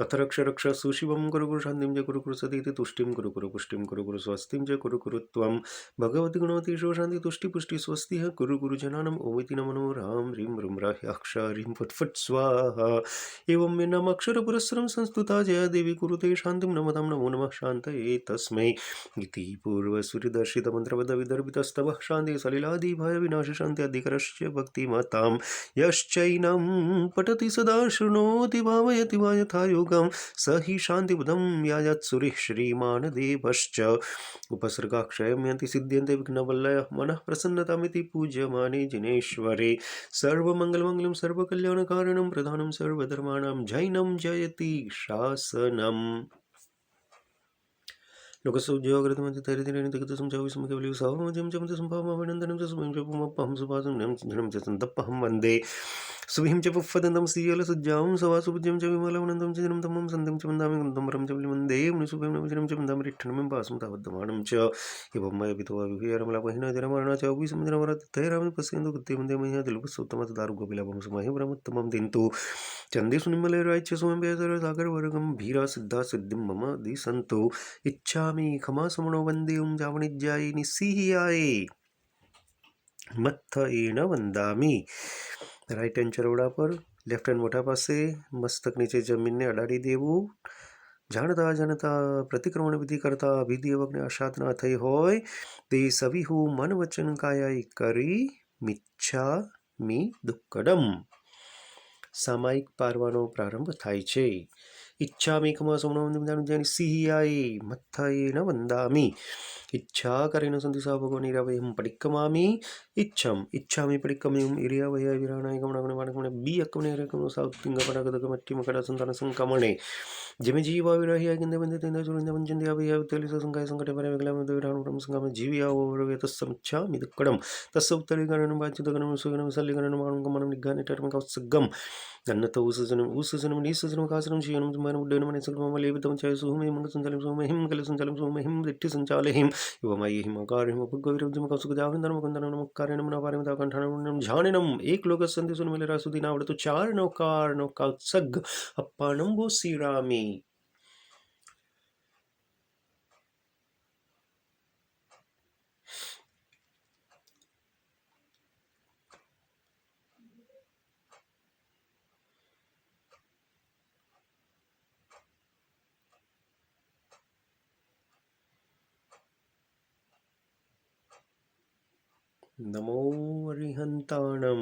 अथ रक्ष रक्ष सुशिवं कुरु कुरु शान्तिं च कुरु कुरु सतीति तुष्टिं कुरु कुरु पुष्टिं कुरु कुरु स्वस्तिं च कुरु कुरु त्वं भगवति गुणवतीशो शान्ति तुष्टि पुष्टि स्वस्तिः कुरु कुरु जनानम् ओमिति नमो राम ह्रीं ह्रूं ह्रीं फट् फट् स्वाहा. एवं मे नाम अक्षरपुरस्सरं संस्तुता जया देवी कुरुते शान्तिं नमतां नमो नमः शान्तये तस्मै. इति पूर्वसुहृदर्शितमन्त्रपदविदर्भितस्तवः शान्ति सलिलादिभय विनाश शान्त्याधिकरस्य भक्तिमतां यश्चैनं पठति सदा शृणोति भावयति वा यथा योगं स हि शान्तिपदं यायात्सुरिः श्रीमान् देवश्च. उपसर्गाक्षयं यन्ति सिद्ध्यन्ते विघ्नवल्लयः मनः प्रसन्नतामिति पूज्यमाने जिनेश्वरे. सर्वमङ्गलमङ्गलं सर्वकल्याणकारणं प्रधानं सर्वधर्माणां जैनं जयति शासनम्. लोकसौज्योगृतमतितरितिरनितगतसं च विस्मकेवलिव सावमजं च मन्तसंभावमभिनन्दनं च सुमं च पुमप्पहं सुभासं जनं च तप्पहं वन्दे सुभिं च पुफ्फदन्तं श्रीयलसज्जां सवासुपूज्यं च विमलवनन्दं च जनं तमं सन्धिं च वन्दामि गन्धं वरं च वन्दे मुनिसुभं नवजनं च वन्दामि रिट्ठणं पासं तावद्दमानं च एवं मय पितुः विहरमलापहिना जरमरणा च विस्मजनवरतैरामि पश्यन्तु कृत्य वन्दे मह्य दिलुपसोत्तमतदारुगोपिलभं सुमहिब्रह्मोत्तमं दिन्तु चन्देषु निम्बलैराच्य सुमम्भ्यसरसागरवर्गं भीरा सिद्धा सिद्धिं मम दिसन्तु. इच्छामि खमा समणो वन्देयं जावणिज्याय निस्सिहियाय मत्थ एण वंदामी. રાઈટ હેન્ડ ચરોડા પર લેફ્ટ હેન્ડ મોઢા પાસે મસ્તક નીચે જમીનને અડાડી દેવું. જાણતા જાણતા પ્રતિક્રમણ વિધિ કરતા વિધિવકને અસાધના થઈ હોય તે સવિહુ મન વચન કાયાઈ કરી મિચ્છામિ દુક્કડમ. સામાયિક પારવાનો પ્રારંભ થાય છે. इच्छामि खमासमणोनिसिहियाये मत्थयेन वन्दामि इच्छा करेण सन्ति सा भगवान् इरावयं पडिक्कमामि इच्छामि पडिक्कमयं इरियावय विराणाय गमनगमने बी अक्कमने रकम साउत्तिंगपडगदकमट्टिमकड संतान संकमणे जिमे जीवा विरहिया किंदे बंदे तेंदे सुरिंदे वंचंदे अवय तेलिस संकाय संकटे परे विगलम विराणुरम संगम जीविया ओरवे तस्समच्छामि दुक्कडम तस्य उत्तरीकरणं वाचितकरणं सुगणं सल्लिकरणं माणुकमनं निग्गानिटरम कौत्सगम गन्नत ऊसजनम नीसजनम कासरम शियनम जुमानम उड्डयनम अनेसलम लेवितम चय सुहुमे मंग संचालम सुहुमे हिम कल संचालम सुहुमे हिम दिट्ठि संचाले हिम युवमयि हिम अकारिम भुग्गविरजम कौसुकजावंदनम कुंदनम मुक्कारेणम नवारिम दाकंठनम झानेनम एक लोकसंति सुनमेले रासुदिनावडतु चार नौकार नौकात्सग अप्पाणम वो सीरामी नमो अरिहंताणम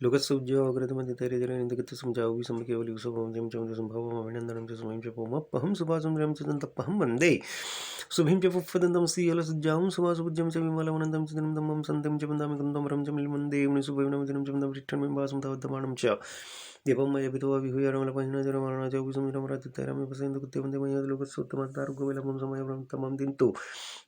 लोकसुज्योग्रतमति तैरेजरनिन्दगत समझाओ भी सम केवल युसभवं जम जम संभवम अभिनंदनम च स्वयं च पोमप्पहं सुभासं रम च तंतप्पहं वन्दे शुभिं च पुफ्फदन्तं सीयलसज्जां सुभासुज्जं च विमलवनन्दं च दनं दमं सन्तं च वन्दामि कुन्दं रं च मिलिमन्दे मुनिसुभं नमदिनं च वन्दं रिट्टं वासं तावद्दमानं च देवं मय पितो विहुयारमलपहिनजरमाणा च विसुमिरमरातितैरमि पसेन्दु कुत्ते वन्दे मय लोकसुत्तमतारुगोविलमं समयं तमं दिन्तु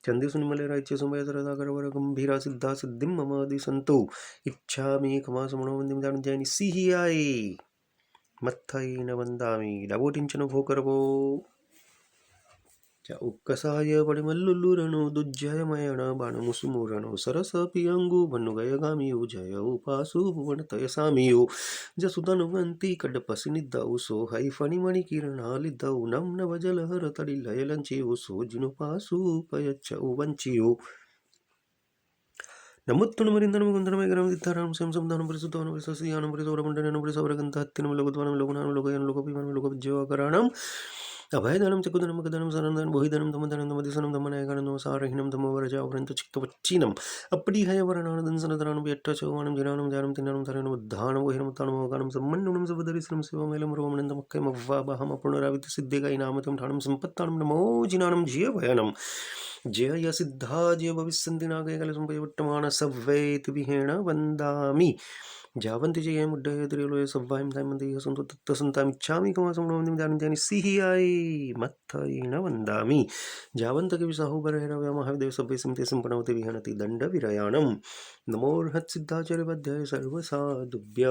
चन्देसुनिमलराज्य समयसरदागरवर गम्भीरा सिद्धा सिद्धिं मम दिसन्तु इच्छामि खमासमणो वन्दे जानी सिहियाये मत्थयेन वन्दामि డబోటించను భోకరవో ఉక్కసాయ పడిమల్లులురను దుజ్జయమయణ బాణముసుమురను సరసపియంగు బన్నుగయగామియు జయ ఉపాసు భువనతయ సామియు జసుదనువంతి కడ్డపసినిద్దవు సో హైఫణిమణి కిరణాలిద్దవు నమ్నవజలహర తడి లయలంచియు సోజినుపాసు పయచ్చవు వంచియు నమ్ముత్తును మరిందనము గుందనమే గరం దిత్తారాం సంసం దానం పరిశుద్ధవనం పరిశస్యానం పరిశోరమండనం పరిసవరగంత హత్తినం లఘుత్వనం లఘునానం లఘుయనం లఘుపిమనం లఘువిద్యోగరాణం అభయదానం చకుదనం మకదనం సనందనం బోహిదనం దమదనం దమదిసనం దమనయగనం సారహినం దమవరజావరంత చిక్తవచ్చినం అప్పటి హయవరణానందం సనదరానం ఎట్ట చౌవానం జనానం జానం తిన్నానం తరణం ఉద్ధానం వహిరముత్తానం అవగానం సమ్మన్నునం సవదరిశ్రం శివమేలం రోమనంద మక్కైమవ్వాబహమ పునరావిత సిద్ధిగా నామతం ఠానం సంపత్తానం నమో జినానం జీయభయనం జయ సిద్ధా జయ భవిస్సంతి నాగయకల సంపయవట్టమాన సవ్వేతి విహేణ వందామి జావంతి జయ ముడ్డయద్రిలోయ సవ్వాయం దైమందయ సంతు తత్తసంతామిచ్చామి కమాసమణోందిం జాని సిహియాయి మత్తయేన వందామి జావంతకి విసాహుబరహరవ్య మహాదేవ సవ్వే సంతే సంపణవతి విహనతి దండ విరయాణం నమోర్హత్ సిద్ధాచార్యవాధ్యాయ సర్వసాధుభ్య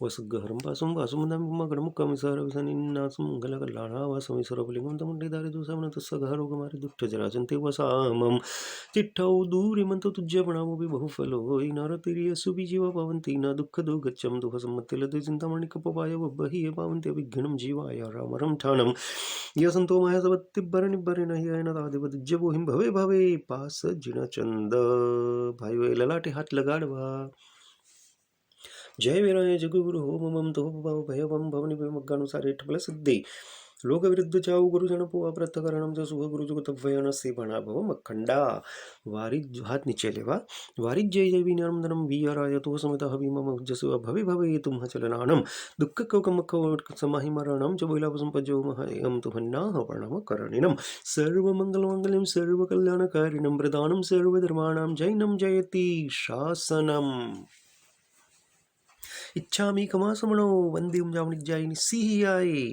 వసుగహరం వాసం వాసుమందమగడముఖమిసారవిసనిన్నాసం మంగళకల్లాణావాసమిసరపులింగం తముండే దారి దూసమన తస్సగహరోగమారి దుట్టజరాజంతే వసామం चिट्ठौ दूरिमंतो तुज्यपणामपि बहुफलो नरतिर्यसु जीव पावन्ति न दुःखदो गच्छं दुःखसम्मतिलदु चिन्तामणिकपपाय बहि पावन्ति अभिघ्नं जीवाय रामरं ठाणं यसन्तो मया सबत्तिब्बरनिब्बरेण ह्ययन तादिवद्यबोहिं भवे भवे पास जिनचंद भाई ललाटे हाथ लगाड़वा जय वीराय जगुगुरु हो मम तो भयवम भवनि मग्गानुसारे ठबल सिद्धि लोक विरुद्ध चाऊ गुरुजन पुआ प्रत्यकरणम जो सुख गुरु जुगत भयन से बना भव मखंडा वारि हाथ नीचे लेवा वारि जय जय विनर्मदनम वीराय तो समित हवि मम जसु भवे भवे तुम चलनानम दुःख कमक समाहि मरणम च बोला संपजो महयम तुहन्ना वर्णम करणिनम सर्व मंगल मंगलम सर्व कल्याणकारिणम प्रदानम सर्व धर्माणां जैनम जयति शासनम इच्छामि खमासमणो वन्दिं जावनिज्जायिनि सिहियाये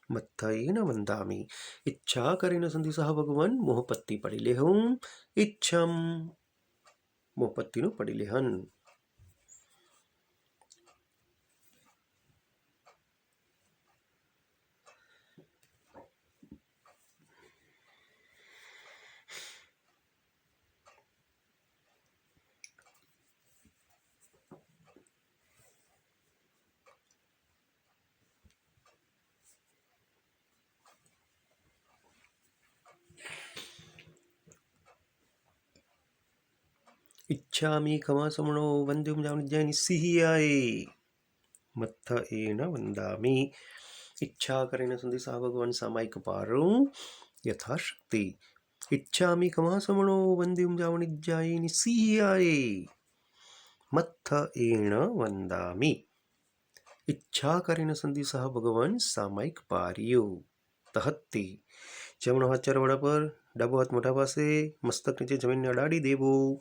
मत्थयेन वन्दामि इच्छा करेन संधि सह भगवान मोहपत्ति पडिलेहं इच्छम मोहपत्तिनु पडिलेहन इच्छामि खमासमणो वन्दिं जावनिज्जायिनि सिहियाये मत्थयेन वन्दामि इच्छा करेन संधि सह भगवान सामायिक पारो यथाशक्ति इच्छामि खमासमणो वन्द्यं जावणिज्यायि निस्सीयाये મત્થ એણ વંદામી. ઈચ્છા કરીને સંધિ સહ ભગવાન સામાયિક પાર્યો. તહત્તી જમણો હાથ ચરવાડા પર, ડાબો હાથ મોઢા પાસે, મસ્તક નીચે જમીનને અડાડી દેવો.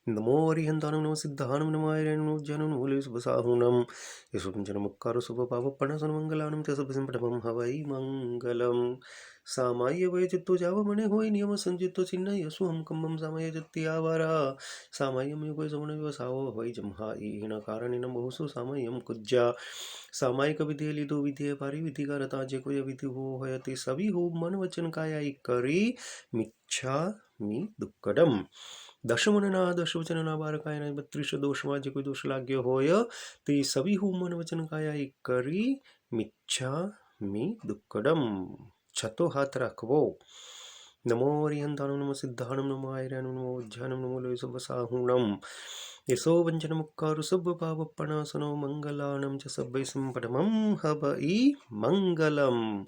નમો હરિહંતાનમ નમઃ સિદ્ધાનમ નમઃ આયર્યાનમ નમઃ ઉજ્જાનમ નમો શુભસાહુનમ યશુપંચનમુક્કારો શુભપાવપણાસન મંગલાનમ ચ સભ્યસંપટમં હવૈ મંગલમ. સામાય વય ચિત્તો જાવ મને હોય નિયમ સંચિત્તો ચિહ્ન યશુ હમ કંબમ સામાય જત્તિ આવારા. સામાયમ યુગો સવણ વ્યવસાવો હોય જમહા ઈણ કારણેન બહુસુ સામાયમ કુજ્જા. સામાયિક વિધિએ લીધો વિધિએ પારી વિધિ કરતા જે કોઈ વિધિ હોય તે સવી હો મન વચન કાયા કરી મિચ્છા મી દુક્કડમ. દશમનના દશવચનના 12 કાયના 32 દોષમાં જે કોઈ દોષ લાગ્યો હોય તે સવી હું મન વચન કાયા કરી મિચ્છા મી દુક્કડમ. છતો હાથ રાખવો. નમો હરિહંતાનમ નમઃ સિદ્ધાનમ નમઃ આયર્યાનમ નમઃ ઉજ્જાનમ નમો લોય સર્વસાહુણમ યશો વંચનમુક્કારુ સભ્યપાવપણાસનો મંગલાનમ ચ સભ્ય સંપટમં હવઈ મંગલમ.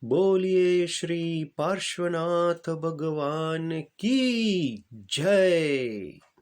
બોલીએ શ્રી પાર્શ્વનાથ ભગવાન કી જય.